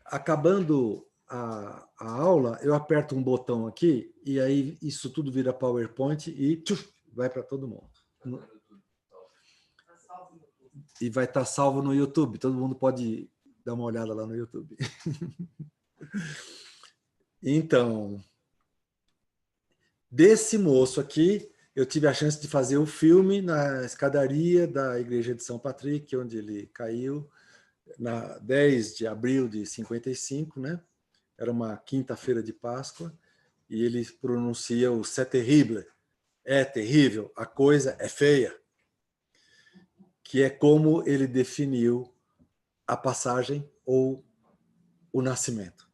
Acabando a aula, eu aperto um botão aqui e aí isso tudo vira PowerPoint e vai para todo mundo. E vai estar salvo no YouTube. Todo mundo pode dar uma olhada lá no YouTube. Então, desse moço aqui, eu tive a chance de fazer o filme na escadaria da Igreja de São Patrick, onde ele caiu, na 10 de abril de 55, né? Era uma quinta-feira de Páscoa, e ele pronuncia o C'est terrible, é terrível, a coisa é feia, que é como ele definiu a passagem ou o nascimento.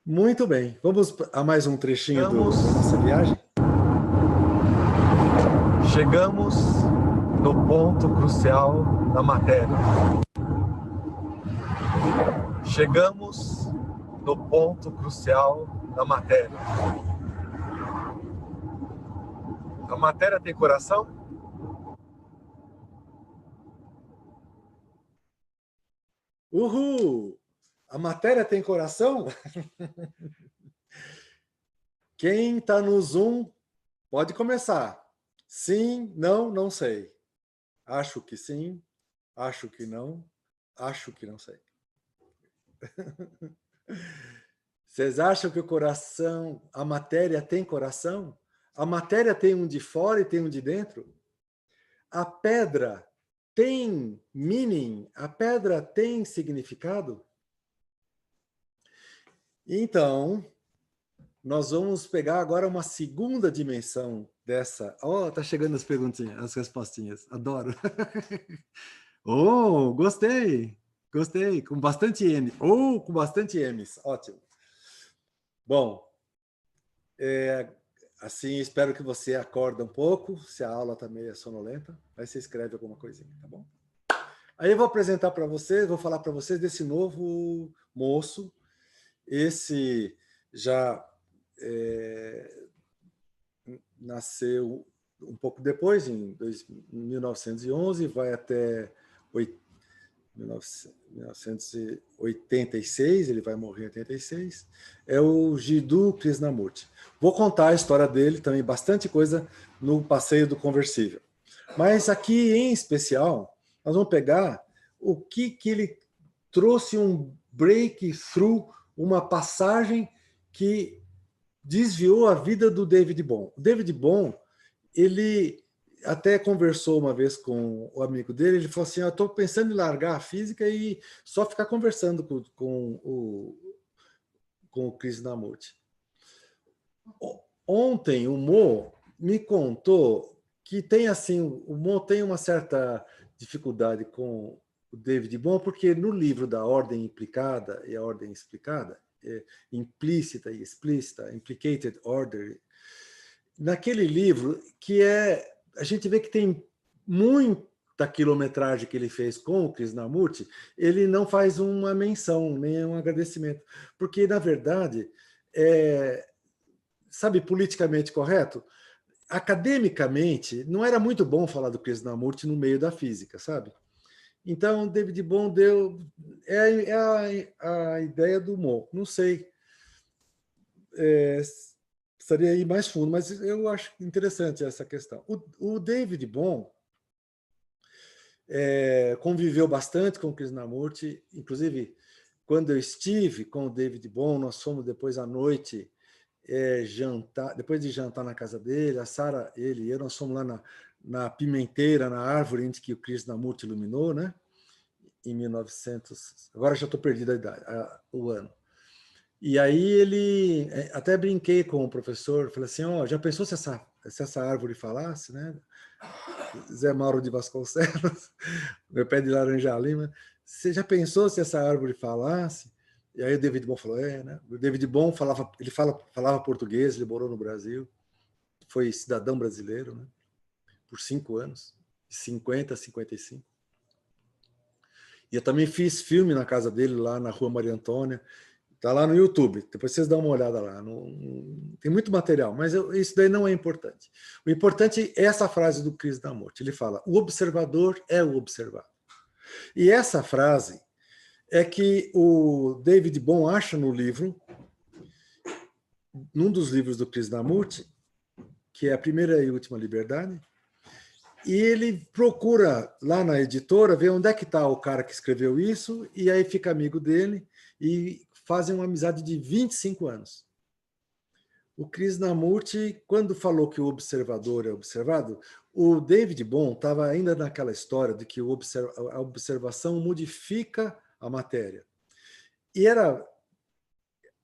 Muito bem, vamos a mais um trechinho da nossa viagem? Chegamos no ponto crucial da matéria. Chegamos no ponto crucial da matéria. A matéria tem coração? Uhul! A matéria tem coração? Quem está no Zoom pode começar. Sim, não, não sei. Acho que sim, acho que não sei. Vocês acham que o coração, a matéria tem coração? A matéria tem um de fora e tem um de dentro? A pedra tem meaning? A pedra tem significado? Então, nós vamos pegar agora uma segunda dimensão dessa. Oh, tá chegando as perguntinhas, as respostinhas. Adoro. Oh, gostei. Gostei. Com bastante M. Oh, com bastante M's. Ótimo. Bom, assim, espero que você acorda um pouco. Se a aula está meio sonolenta, aí você escreve alguma coisinha, tá bom? Aí eu vou apresentar para vocês, vou falar para vocês desse novo moço. Esse já nasceu um pouco depois, em 1911, vai até 1986, ele vai morrer em 86, é o Jiddu Krishnamurti. Vou contar a história dele também, bastante coisa no passeio do conversível. Mas aqui, em especial, Nós vamos pegar o que ele trouxe um breakthrough, uma passagem que desviou a vida do David Bohm. O David Bohm, ele até conversou uma vez com o amigo dele, ele falou assim, eu estou pensando em largar a física e só ficar conversando com o Krishnamurti. Ontem o Mo me contou que tem assim, o Mo tem uma certa dificuldade com o David Bohm, porque no livro da Ordem Implicada e a Ordem Explicada, implícita e explícita, Implicated Order, naquele livro que a gente vê que tem muita quilometragem que ele fez com o Krishnamurti, ele não faz uma menção, nem um agradecimento, porque na verdade, sabe, politicamente correto, academicamente não era muito bom falar do Krishnamurti no meio da física, sabe? Então, David Bohm a ideia do Mo. Não sei, precisaria ir mais fundo, mas eu acho interessante essa questão. O David Bohm conviveu bastante com o Krishnamurti, inclusive, quando eu estive com o David Bohm, nós fomos depois à noite jantar, depois de jantar na casa dele, a Sara, ele e eu, nós fomos lá na pimenteira, na árvore em que o Krishnamurti iluminou, né? Em 1900, agora já estou perdido a idade, o ano. E aí ele, até brinquei com o professor, falei assim, já pensou se essa árvore falasse, né? Zé Mauro de Vasconcelos, meu pé de laranja lima, você já pensou se essa árvore falasse? E aí o David Bohm falou, né? O David Bohm falava português, ele morou no Brasil, foi cidadão brasileiro, né? Por 5 anos, de 50 a 55. E eu também fiz filme na casa dele, lá na Rua Maria Antônia. Está lá no YouTube, depois vocês dão uma olhada lá. Tem muito material, mas isso daí não é importante. O importante é essa frase do Krishnamurti. Ele fala, o observador é o observado. E essa frase é que o David Bohm acha no livro, num dos livros do Krishnamurti, que é A Primeira e Última Liberdade, e ele procura lá na editora ver onde é que está o cara que escreveu isso, e aí fica amigo dele e fazem uma amizade de 25 anos. O Krishnamurti, quando falou que o observador é observado, o David Bohm estava ainda naquela história de que a observação modifica a matéria. E era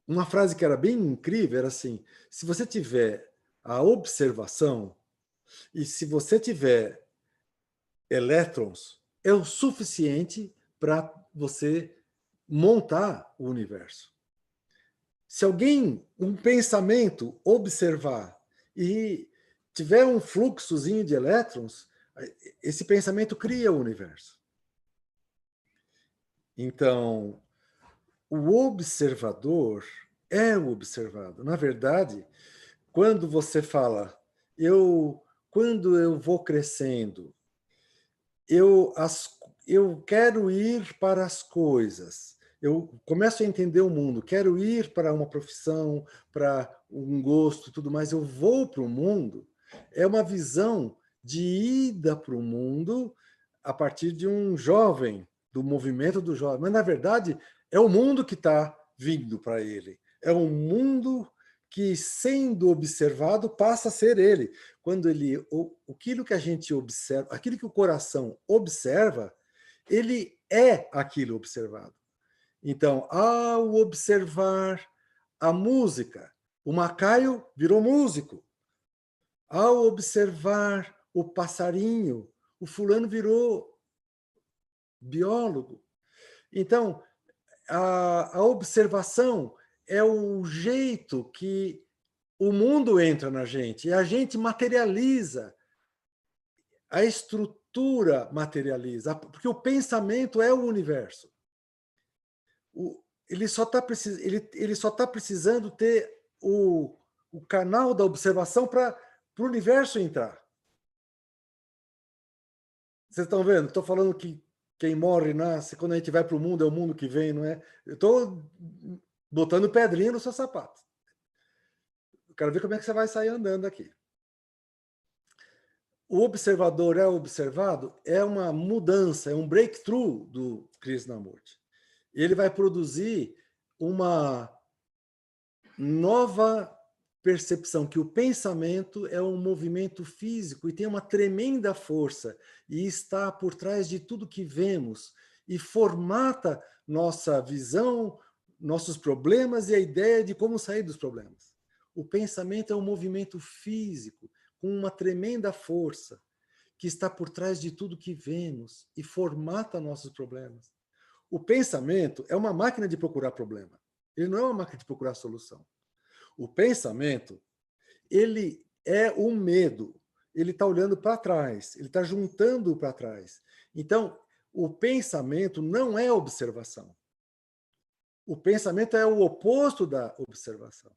uma frase que era bem incrível, era assim, se você tiver a observação e se você tiver elétrons, é o suficiente para você montar o universo. Se alguém, um pensamento, observar e tiver um fluxozinho de elétrons, esse pensamento cria o universo. Então, o observador é o observado. Na verdade, quando você fala, quando eu vou crescendo, eu quero ir para as coisas, eu começo a entender o mundo, quero ir para uma profissão, para um gosto, tudo mais, eu vou para o mundo, é uma visão de ida para o mundo a partir de um jovem, do movimento do jovem, mas na verdade é o mundo que está vindo para ele, é um mundo que, sendo observado, passa a ser ele. Quando aquilo que a gente observa, aquilo que o coração observa, ele é aquilo observado. Então, ao observar a música, o Macaio virou músico. Ao observar o passarinho, o fulano virou biólogo. Então, a observação é o jeito que o mundo entra na gente, e a gente materializa, a estrutura materializa, porque o pensamento é o universo. Ele só está precisando ter o canal da observação para o universo entrar. Vocês estão vendo? Estou falando que quem morre nasce, quando a gente vai para o mundo, é o mundo que vem, não é? Eu estou botando pedrinha no seu sapato. Eu quero ver como é que você vai sair andando aqui. o observador é observado, é uma mudança, é um breakthrough do Krishnamurti. Ele vai produzir uma nova percepção que o pensamento é um movimento físico e tem uma tremenda força e está por trás de tudo que vemos e formata nossa visão, nossos problemas e a ideia de como sair dos problemas. O pensamento é um movimento físico com uma tremenda força que está por trás de tudo que vemos e formata nossos problemas. O pensamento é uma máquina de procurar problema. Ele não é uma máquina de procurar solução. O pensamento, ele é o medo. Ele está olhando para trás, ele está juntando para trás. Então, o pensamento não é observação. O pensamento é o oposto da observação.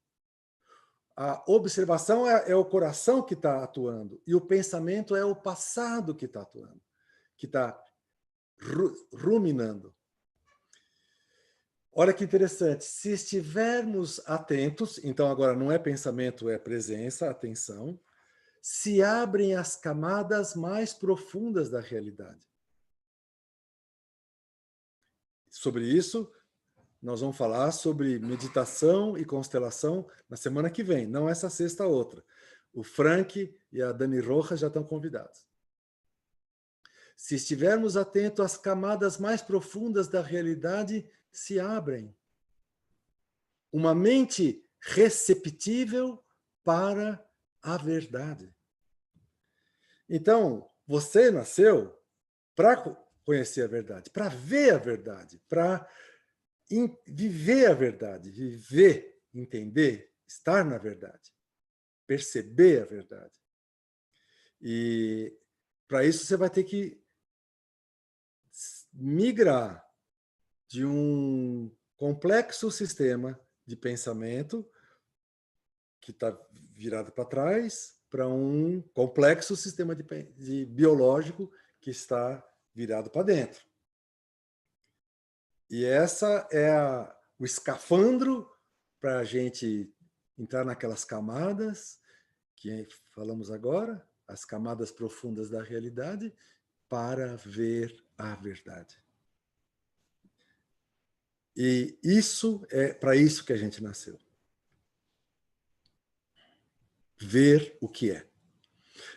A observação é o coração que está atuando, e o pensamento é o passado que está atuando, que está ruminando. Olha que interessante, se estivermos atentos, então agora não é pensamento, é presença, atenção, se abrem as camadas mais profundas da realidade. Sobre isso, nós vamos falar sobre meditação e constelação na semana que vem, não essa sexta outra. O Frank e a Dani Rojas já estão convidados. Se estivermos atentos, as camadas mais profundas da realidade se abrem. Uma mente receptível para a verdade. Então, você nasceu para conhecer a verdade, para ver a verdade, para viver a verdade, viver, entender, estar na verdade, perceber a verdade. E para isso você vai ter que migrar de um complexo sistema de pensamento que está virado para trás para um complexo sistema de biológico que está virado para dentro. E essa é o escafandro para a gente entrar naquelas camadas que falamos agora, as camadas profundas da realidade, para ver a verdade. E isso é para isso que a gente nasceu. Ver o que é.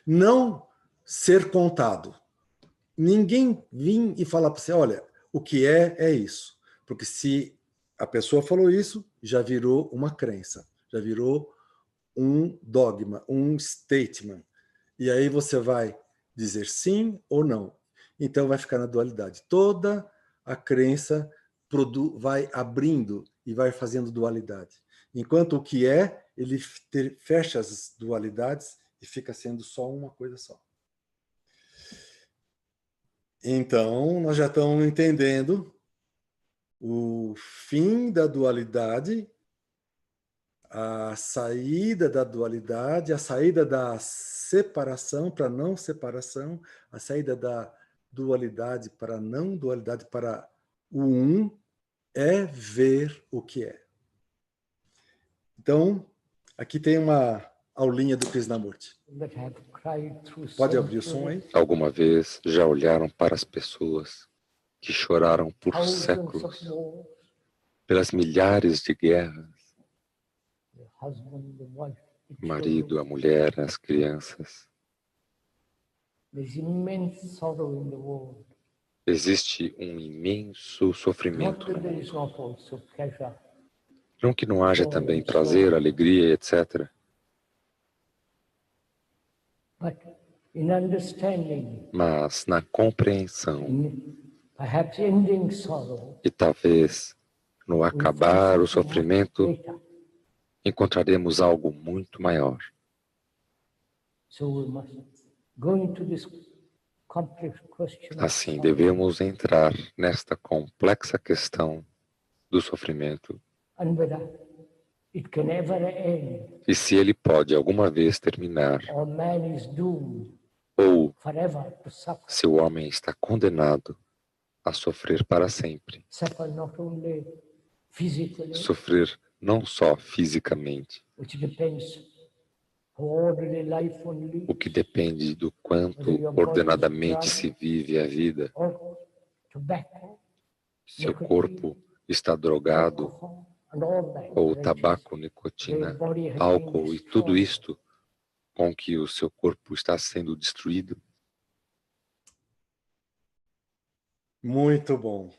Não ser contado. Ninguém vir e falar para você, olha, o que é isso. Porque se a pessoa falou isso, já virou uma crença, já virou um dogma, um statement. E aí você vai dizer sim ou não. Então vai ficar na dualidade. Toda a crença vai abrindo e vai fazendo dualidade. Enquanto o que é, ele fecha as dualidades e fica sendo só uma coisa só. Então, nós já estamos entendendo o fim da dualidade, a saída da dualidade, a saída da separação para não separação, a saída da dualidade para não dualidade, para o um, é ver o que é. Então, aqui tem uma aulinha do Krishnamurti. Pode abrir o som aí? Alguma vez já olharam para as pessoas que choraram por séculos, pelas milhares de guerras, o marido, a mulher, as crianças. Existe um imenso sofrimento no mundo. Não que não haja também prazer, alegria, etc. Mas na compreensão e talvez no acabar o sofrimento encontraremos algo muito maior. Assim, devemos entrar nesta complexa questão do sofrimento. E se ele pode alguma vez terminar, ou se o homem está condenado a sofrer para sempre, sofrer não só fisicamente, o que depende do quanto ordenadamente se vive a vida. Seu corpo está drogado, ou tabaco, nicotina, álcool e tudo isto com que o seu corpo está sendo destruído. Muito bom.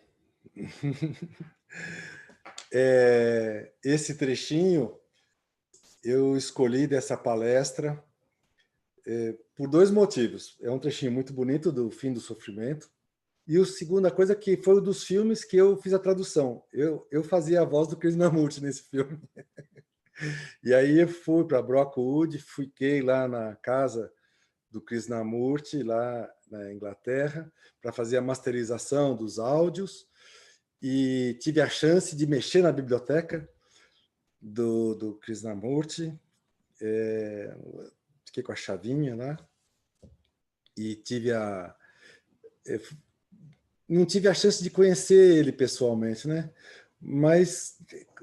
Esse trechinho eu escolhi dessa palestra por dois motivos. É um trechinho muito bonito do Fim do Sofrimento. E a segunda coisa que foi um dos filmes que eu fiz a tradução. Eu fazia a voz do Krishnamurti nesse filme. E aí eu fui para Brockwood, fiquei lá na casa do Krishnamurti, lá na Inglaterra, para fazer a masterização dos áudios, e tive a chance de mexer na biblioteca do Krishnamurti, fiquei com a chavinha lá, e não tive a chance de conhecer ele pessoalmente, né? Mas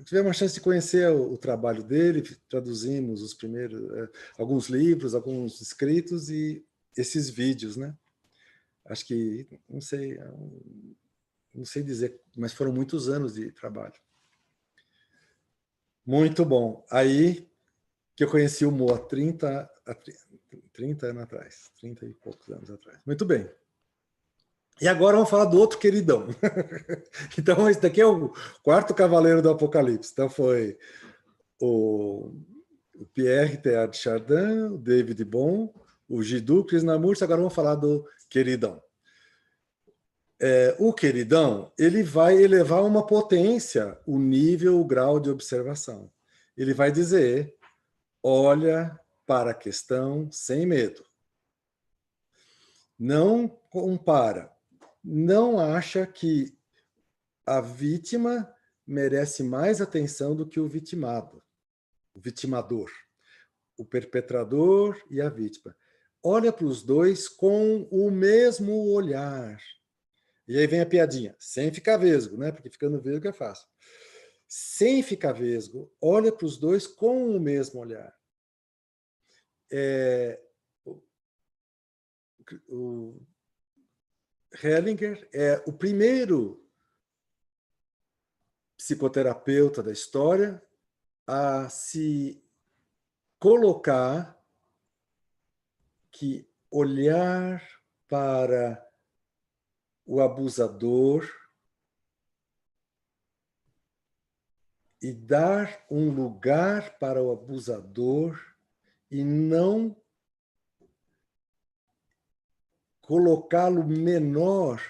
tivemos a chance de conhecer o trabalho dele, traduzimos os primeiros, alguns livros, alguns escritos e esses vídeos, né? Acho que, não sei dizer, mas foram muitos anos de trabalho. Muito bom. Aí que eu conheci o Mo há 30 anos atrás, 30 e poucos anos atrás. Muito bem. E agora vamos falar do outro queridão. Então, esse daqui é o quarto cavaleiro do Apocalipse. Então, foi o Pierre Teilhard de Chardin, o David Bohm, o Jiddu Krishnamurti. Agora vamos falar do queridão. O queridão, ele vai elevar uma potência o nível, o grau de observação. Ele vai dizer, olha para a questão sem medo. Não compara. Não acha que a vítima merece mais atenção do que o vitimado, o vitimador, o perpetrador e a vítima. Olha para os dois com o mesmo olhar. E aí vem a piadinha, sem ficar vesgo, né? Porque ficando vesgo é fácil. Sem ficar vesgo, olha para os dois com o mesmo olhar. O Hellinger é o primeiro psicoterapeuta da história a se colocar que olhar para o abusador e dar um lugar para o abusador e não colocá-lo menor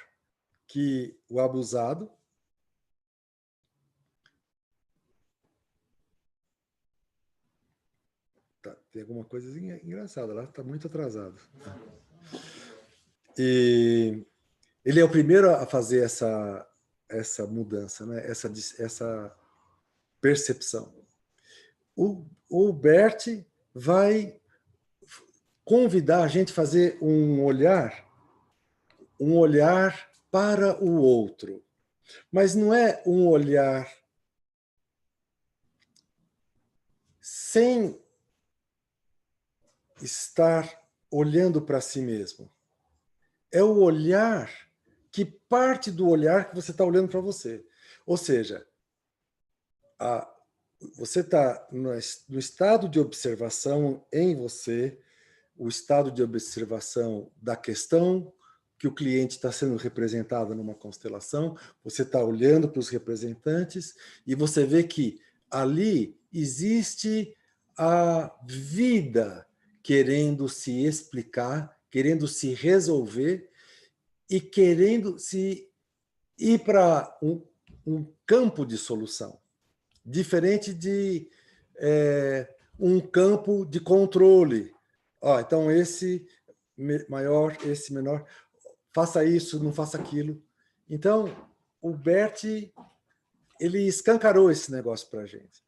que o abusado. Tá, tem alguma coisa engraçada lá, está muito atrasado. E ele é o primeiro a fazer essa mudança, né? essa percepção. O Bert vai convidar a gente a fazer um olhar para o outro. Mas não é um olhar sem estar olhando para si mesmo. É o olhar que parte do olhar que você está olhando para você. Ou seja, você está no estado de observação em você, o estado de observação da questão que o cliente está sendo representado numa constelação, você está olhando para os representantes e você vê que ali existe a vida querendo se explicar, querendo se resolver e querendo se ir para um campo de solução, diferente de um campo de controle. Então, esse maior, esse menor, faça isso, não faça aquilo. Então, o Bert, ele escancarou esse negócio para a gente.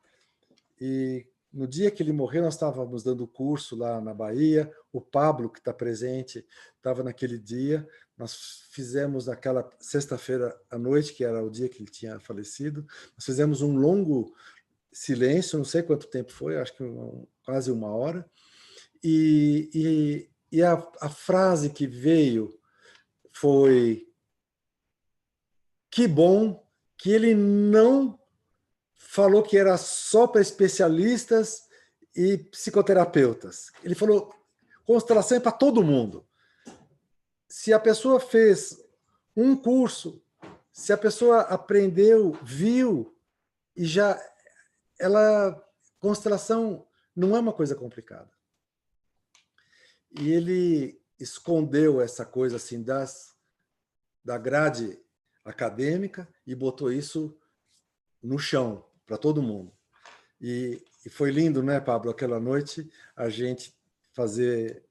E no dia que ele morreu, nós estávamos dando curso lá na Bahia, o Pablo, que está presente, estava naquele dia, nós fizemos naquela sexta-feira à noite, que era o dia que ele tinha falecido, nós fizemos um longo silêncio, não sei quanto tempo foi, acho que quase 1 hora, E a frase que veio foi: que bom que ele não falou que era só para especialistas e psicoterapeutas. Ele falou: constelação é para todo mundo. Se a pessoa fez um curso, se a pessoa aprendeu, viu, e já constelação não é uma coisa complicada. E ele escondeu essa coisa assim da grade acadêmica e botou isso no chão para todo mundo. E foi lindo, né, Pablo, aquela noite a gente fazer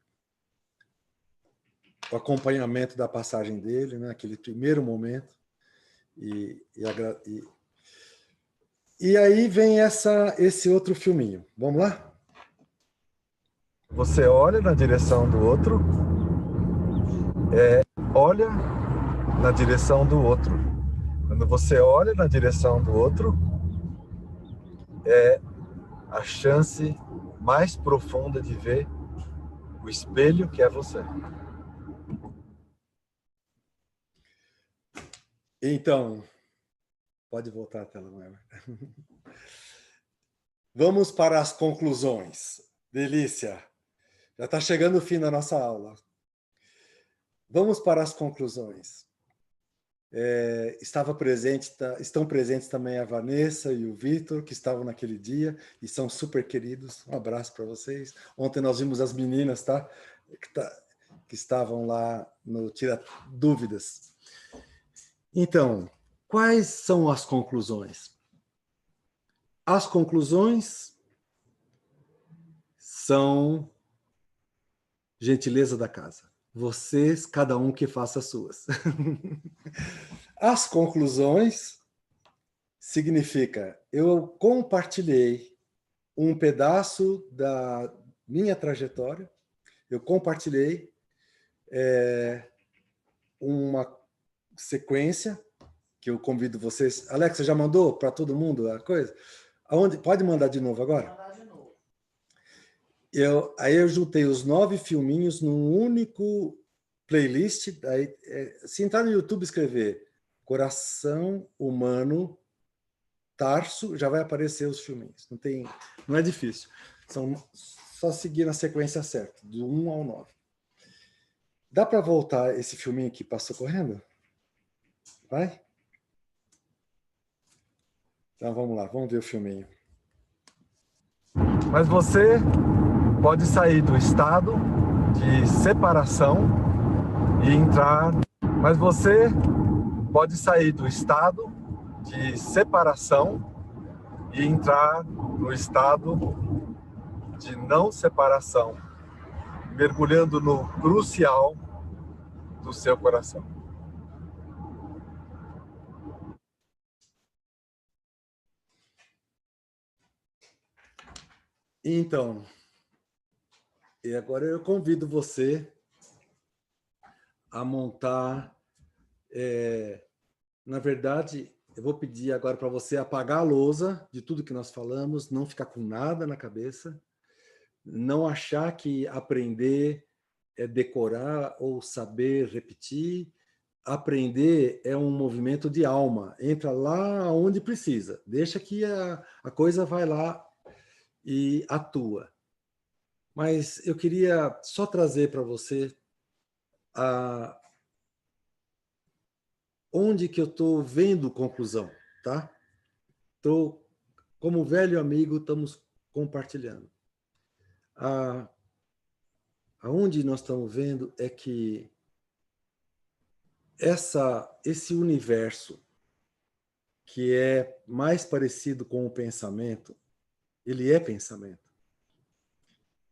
o acompanhamento da passagem dele, né, aquele primeiro momento. E aí vem esse outro filminho. Vamos lá? Você olha na direção do outro, olha na direção do outro. Quando você olha na direção do outro, é a chance mais profunda de ver o espelho que é você. Então, pode voltar a tela, Maia. Vamos para as conclusões. Delícia! Já está chegando o fim da nossa aula. Vamos para as conclusões. Estão presentes também a Vanessa e o Vitor, que estavam naquele dia e são super queridos. Um abraço para vocês. Ontem nós vimos as meninas, tá? Que estavam lá no Tira Dúvidas. Então, quais são as conclusões? As conclusões são gentileza da casa. Vocês, cada um que faça as suas. As conclusões significa eu compartilhei um pedaço da minha trajetória, eu compartilhei uma sequência que eu convido vocês. Alex, você já mandou para todo mundo a coisa? Pode mandar de novo agora? Aí eu juntei os 9 filminhos num único playlist. Se entrar no YouTube e escrever Coração Humano Tarso, já vai aparecer os filminhos. Não é difícil. Só seguir na sequência certa, do 1 ao 9. Dá para voltar esse filminho que passou correndo? Vai? Então vamos lá, vamos ver o filminho. Mas você pode sair do estado de separação e entrar... Mas você pode sair do estado de separação e entrar no estado de não separação, mergulhando no crucial do seu coração. Então, e agora eu convido você a montar... na verdade, eu vou pedir agora para você apagar a lousa de tudo que nós falamos, não ficar com nada na cabeça, não achar que aprender é decorar ou saber repetir. Aprender é um movimento de alma. Entra lá onde precisa. Deixa que a coisa vai lá e atua. Mas eu queria só trazer para você onde que eu estou vendo conclusão, tá? Como velho amigo, estamos compartilhando. Aonde nós estamos vendo é que esse universo que é mais parecido com o pensamento, ele é pensamento.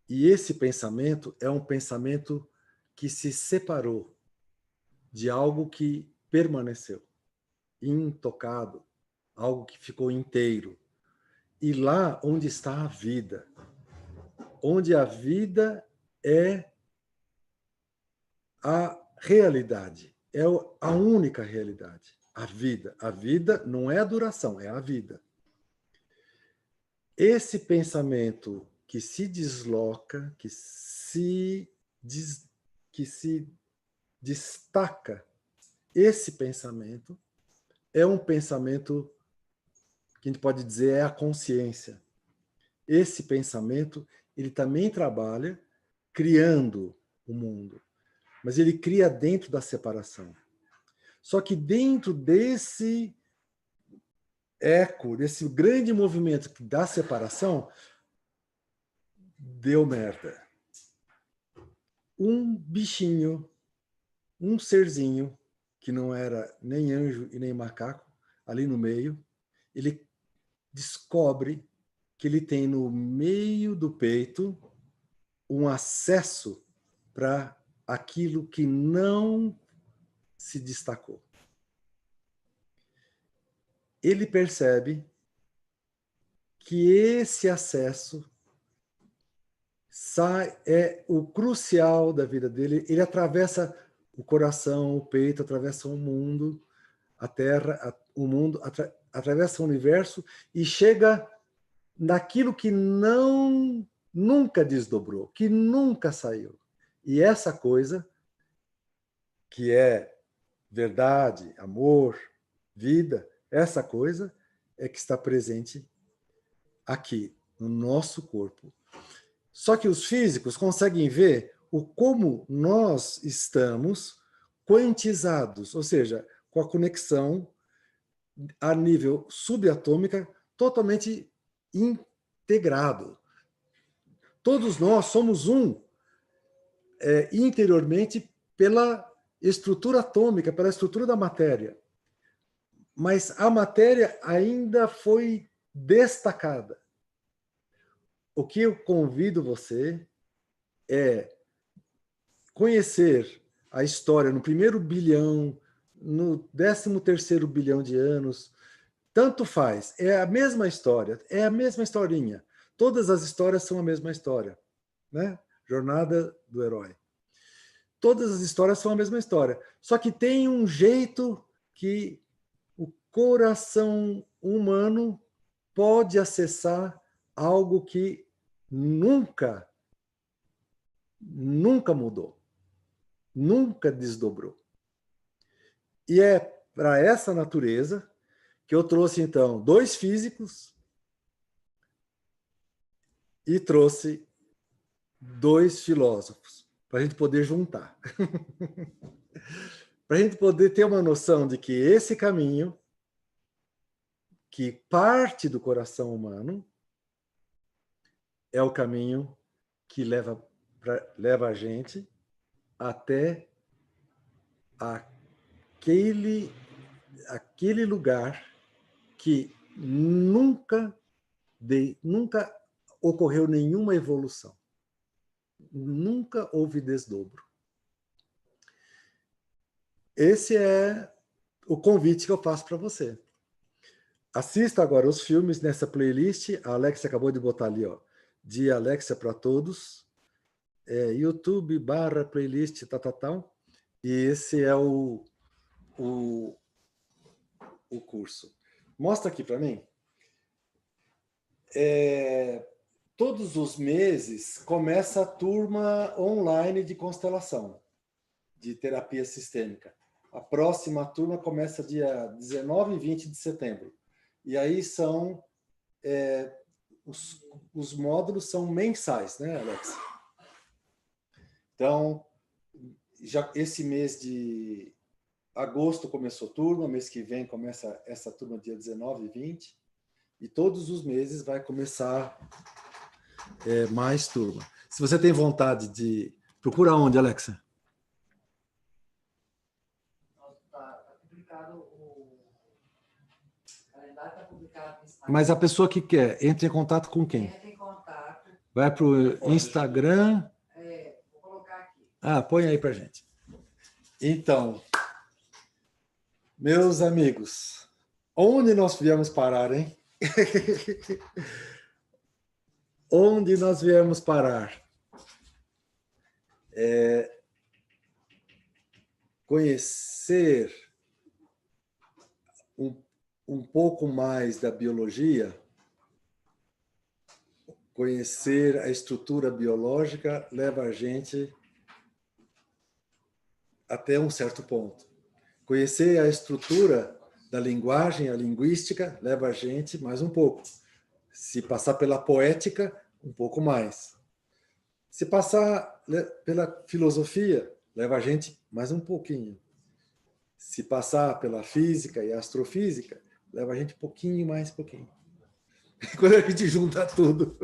E esse pensamento é um pensamento que se separou de algo que permaneceu, intocado, algo que ficou inteiro. E lá onde está a vida, onde a vida é a realidade, é a única realidade, a vida. A vida não é a duração, é a vida. Esse pensamento que se desloca, que se destaca, esse pensamento é um pensamento que a gente pode dizer é a consciência. Esse pensamento, ele também trabalha criando o mundo, mas ele cria dentro da separação. Só que dentro desse eco, desse grande movimento da separação, deu merda. Um bichinho, um serzinho, que não era nem anjo e nem macaco, ali no meio, ele descobre que ele tem no meio do peito um acesso para aquilo que não se destacou. Ele percebe que esse acesso é o crucial da vida dele. Ele atravessa o coração, o peito, atravessa o mundo, a terra, o mundo, atravessa o universo e chega naquilo que nunca desdobrou, que nunca saiu. E essa coisa, que é verdade, amor, vida, essa coisa é que está presente aqui, no nosso corpo. Só que os físicos conseguem ver o como nós estamos quantizados, ou seja, com a conexão a nível subatômica totalmente integrado. Todos nós somos interiormente pela estrutura atômica, pela estrutura da matéria. Mas a matéria ainda foi destacada. O que eu convido você é conhecer a história no primeiro bilhão, no 13º bilhão de anos. Tanto faz, é a mesma história, é a mesma historinha. Todas as histórias são a mesma história, né? Jornada do herói. Todas as histórias são a mesma história. Só que tem um jeito que o coração humano pode acessar algo que nunca mudou, nunca desdobrou. E é para essa natureza que eu trouxe, então, 2 físicos e trouxe 2 filósofos, para a gente poder juntar. Para a gente poder ter uma noção de que esse caminho, que parte do coração humano, é o caminho que leva a gente até aquele lugar que nunca ocorreu nenhuma evolução. Nunca houve desdobro. Esse é o convite que eu faço para você. Assista agora os filmes nessa playlist. A Alexia acabou de botar ali, ó, de Alexia para Todos, YouTube/playlist, tal. E esse é o curso. Mostra aqui para mim. Todos os meses começa a turma online de constelação, de terapia sistêmica. A próxima turma começa dia 19 e 20 de setembro. E aí são... os módulos são mensais, né, Alex? Então, já esse mês de agosto começou turma, mês que vem começa essa turma dia 19 e 20, e todos os meses vai começar mais turma. Se você tem vontade de... Procura onde, Alexa? Está publicado o calendário, está publicado no Instagram. Mas a pessoa que quer, entre em contato com quem? Entra em contato. Vai para o Instagram. Vou colocar aqui. Põe aí para gente. Então, meus amigos, onde nós viemos parar, hein? Onde nós viemos parar? Conhecer um pouco mais da biologia conhecer a estrutura biológica leva a gente até um certo ponto. Conhecer a estrutura da linguagem, a linguística, leva a gente mais um pouco. Se passar pela poética, um pouco mais. Se passar pela filosofia, leva a gente mais um pouquinho. Se passar pela física e astrofísica, leva a gente um pouquinho mais, pouquinho. Quando a gente junta tudo.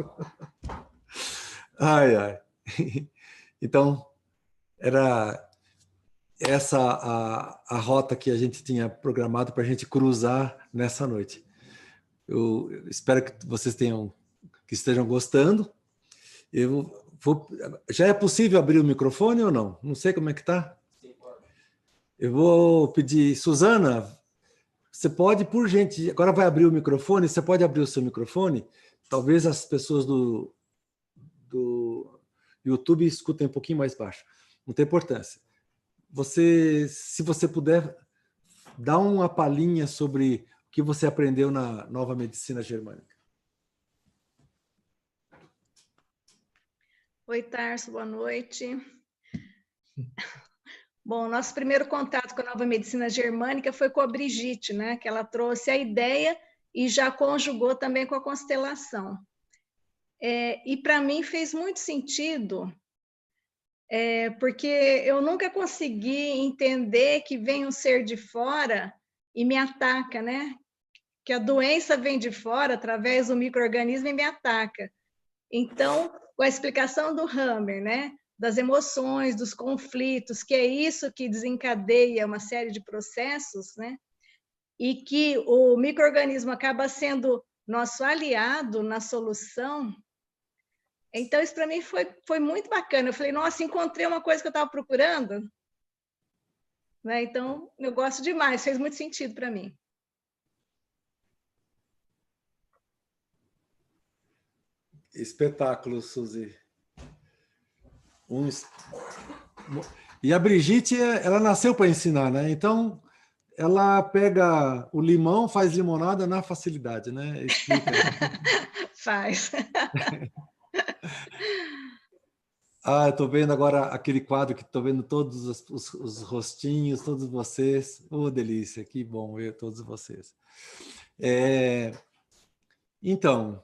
Ai, ai. Então, era essa a rota que a gente tinha programado para a gente cruzar nessa noite. Eu espero que vocês estejam gostando. Já é possível abrir o microfone ou não? Não sei como é que está. Eu vou pedir, Suzana, você pode, por gente, agora vai abrir o microfone, você pode abrir o seu microfone? Talvez as pessoas do YouTube escutem um pouquinho mais baixo. Não tem importância. Se você puder, dar uma palhinha sobre o que você aprendeu na Nova Medicina Germânica. Oi, Tarso, boa noite. Bom, nosso primeiro contato com a Nova Medicina Germânica foi com a Brigitte, né? Que ela trouxe a ideia e já conjugou também com a constelação. E para mim fez muito sentido, porque eu nunca consegui entender que vem um ser de fora e me ataca, né? Que a doença vem de fora, através do micro-organismo, e me ataca. Então, com a explicação do Hammer, né? Das emoções, dos conflitos, que é isso que desencadeia uma série de processos, né? E que o micro-organismo acaba sendo nosso aliado na solução. Então, isso para mim foi muito bacana. Eu falei, nossa, encontrei uma coisa que eu estava procurando. Né? Então, eu gosto demais, fez muito sentido para mim. Espetáculo, Suzy. E a Brigitte, ela nasceu para ensinar, né? Então, ela pega o limão, faz limonada na facilidade, né? Explica. Faz. Ah, eu estou vendo agora aquele quadro que estou vendo todos os rostinhos, todos vocês. Oh, delícia, que bom ver todos vocês. Então,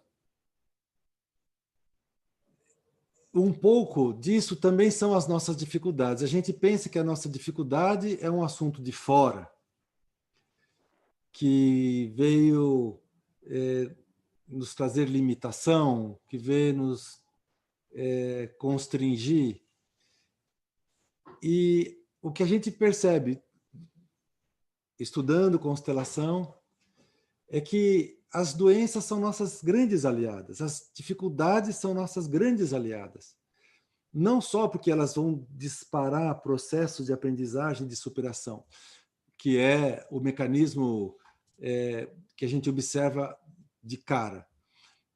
um pouco disso também são as nossas dificuldades. A gente pensa que a nossa dificuldade é um assunto de fora, que veio nos trazer limitação, que veio nos constringir. E o que a gente percebe, estudando constelação, é que as doenças são nossas grandes aliadas, as dificuldades são nossas grandes aliadas. Não só porque elas vão disparar processos de aprendizagem, de superação, que é o mecanismo que a gente observa de cara,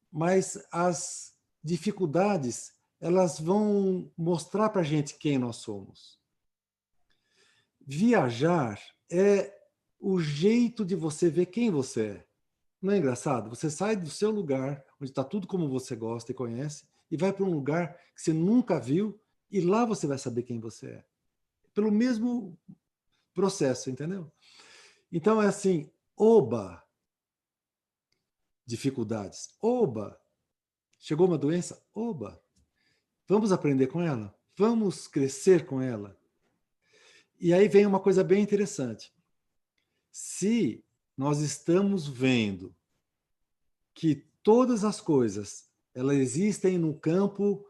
mas as dificuldades, elas vão mostrar para a gente quem nós somos. Viajar é o jeito de você ver quem você é. Não é engraçado? Você sai do seu lugar, onde está tudo como você gosta e conhece, e vai para um lugar que você nunca viu, e lá você vai saber quem você é. Pelo mesmo processo, entendeu? Então é assim, oba! Dificuldades, oba! Chegou uma doença, oba! Vamos aprender com ela? Vamos crescer com ela? E aí vem uma coisa bem interessante. Se nós estamos vendo que todas as coisas elas existem no campo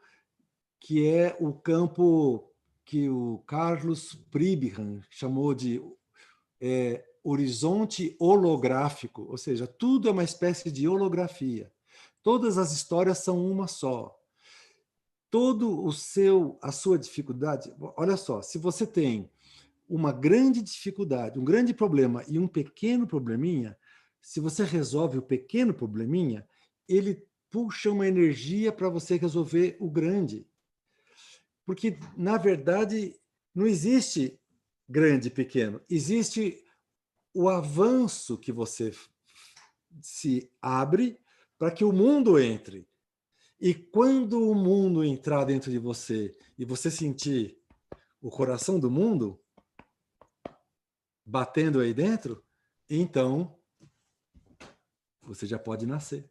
que é o campo que o Carlos Pribram chamou de horizonte holográfico, ou seja, tudo é uma espécie de holografia. Todas as histórias são uma só. A sua dificuldade, olha só, se você tem uma grande dificuldade, um grande problema e um pequeno probleminha, se você resolve o pequeno probleminha, ele puxa uma energia para você resolver o grande. Porque, na verdade, não existe grande e pequeno, existe o avanço que você se abre para que o mundo entre. E quando o mundo entrar dentro de você e você sentir o coração do mundo batendo aí dentro, então você já pode nascer.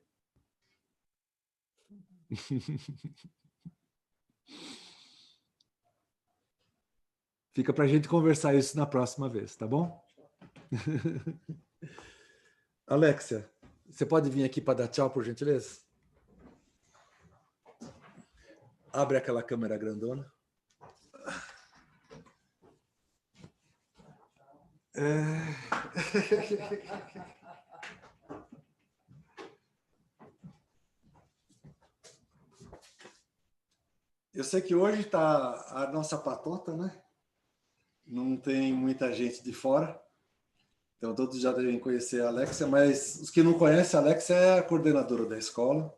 Fica para a gente conversar isso na próxima vez, tá bom? Alexia, você pode vir aqui para dar tchau, por gentileza? Abre aquela câmera grandona. Eu sei que hoje está a nossa patota, né? Não tem muita gente de fora. Então, todos já devem conhecer a Alexia, mas os que não conhecem, a Alexia é a coordenadora da escola.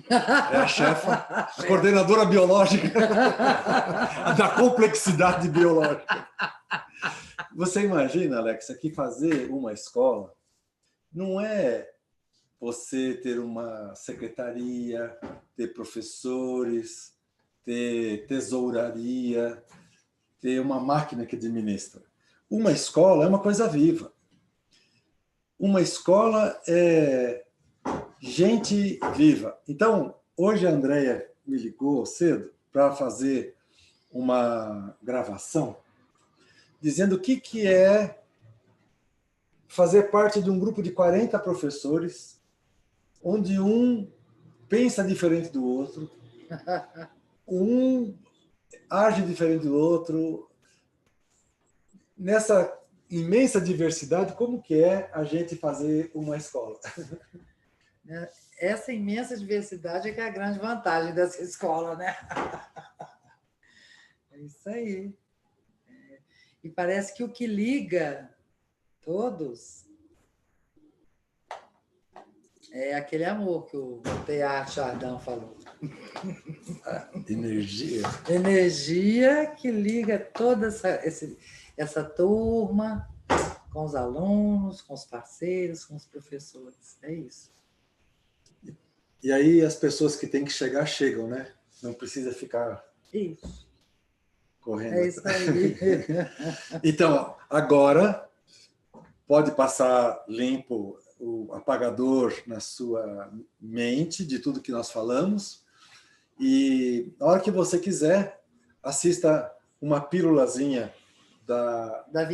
É a chefa, a coordenadora biológica da complexidade biológica. Você imagina, Alexia, que fazer uma escola não é você ter uma secretaria, ter professores, ter tesouraria, ter uma máquina que administra. Uma escola é uma coisa viva. Uma escola é gente viva. Então, hoje a Andrea me ligou cedo para fazer uma gravação dizendo o que é fazer parte de um grupo de 40 professores, onde um pensa diferente do outro, um age diferente do outro. Nessa imensa diversidade, como que é a gente fazer uma escola? Essa imensa diversidade é que é a grande vantagem dessa escola, né? É isso aí. E parece que o que liga todos é aquele amor que o Teilhard de Chardin falou. Energia. Energia que liga toda essa turma com os alunos, com os parceiros, com os professores. É isso. E aí as pessoas que têm que chegar, chegam, né? Não precisa ficar Isso. correndo. É isso aí. Então, agora pode passar limpo o apagador na sua mente de tudo que nós falamos. E na hora que você quiser, assista uma pílulazinha da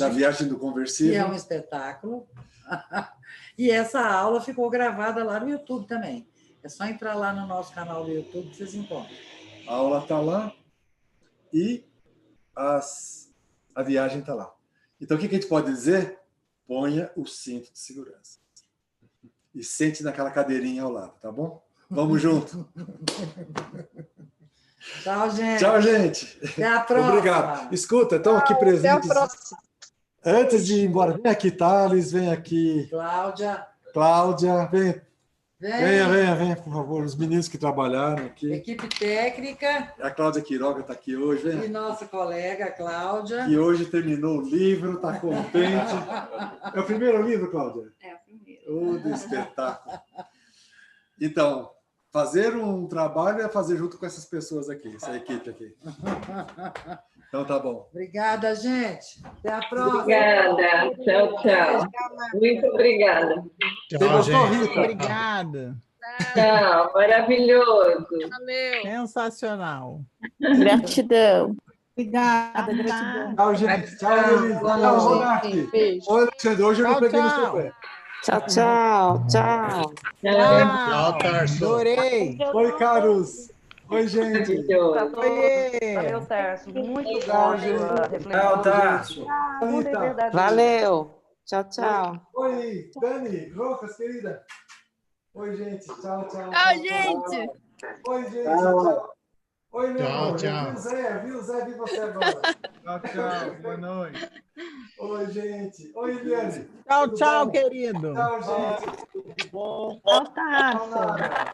viagem do Conversível. Que é um espetáculo. E essa aula ficou gravada lá no YouTube também. É só entrar lá no nosso canal do YouTube que vocês encontram. A aula está lá e a viagem está lá. Então, o que a gente pode dizer? Ponha o cinto de segurança. E sente naquela cadeirinha ao lado, tá bom? Vamos junto. Tchau, gente. Tchau, gente. Até a próxima. Obrigado. Escuta, estão aqui presentes. Até a próxima. Antes de ir embora, vem aqui, Thales, vem aqui. Cláudia, venha, por favor. Os meninos que trabalharam aqui. Equipe técnica. A Cláudia Quiroga está aqui hoje, vem. E nossa colega, Cláudia. Que hoje terminou o livro, está contente. É o primeiro livro, Cláudia? É o primeiro. Do espetáculo. Então, fazer um trabalho é fazer junto com essas pessoas aqui, essa equipe aqui. Então tá bom. Obrigada, gente. Até a próxima. Obrigada. Tchau. Muito obrigada. Tchau, gente. Obrigada. Tchau. Maravilhoso. Valeu. Sensacional. Gratidão. Obrigada, gratidão. Tchau, gente. Tchau, Elisa. Tchau, Ronaldo. Oi, Alexandre. Hoje eu não peguei no seu pé. Tchau, tchau. Tchau. Tchau, Tarso. Adorei. Oi, Carlos. Oi, gente. Valeu, Tarso. Muito Tchau, bom. gente. Tchau, Tarso. Valeu. Tchau, tchau. Oi, Dani, Rocas, querida. Oi, gente. Tchau. Tchau, gente. Oi, gente. Tchau. Oi, Tchau, tchau. Viu, Zé? Vi você agora. Tchau. Boa noite. Oi, gente. Oi, Eliane. Tchau, querido. Tchau, gente. Tudo bom? Tchau, Tarso.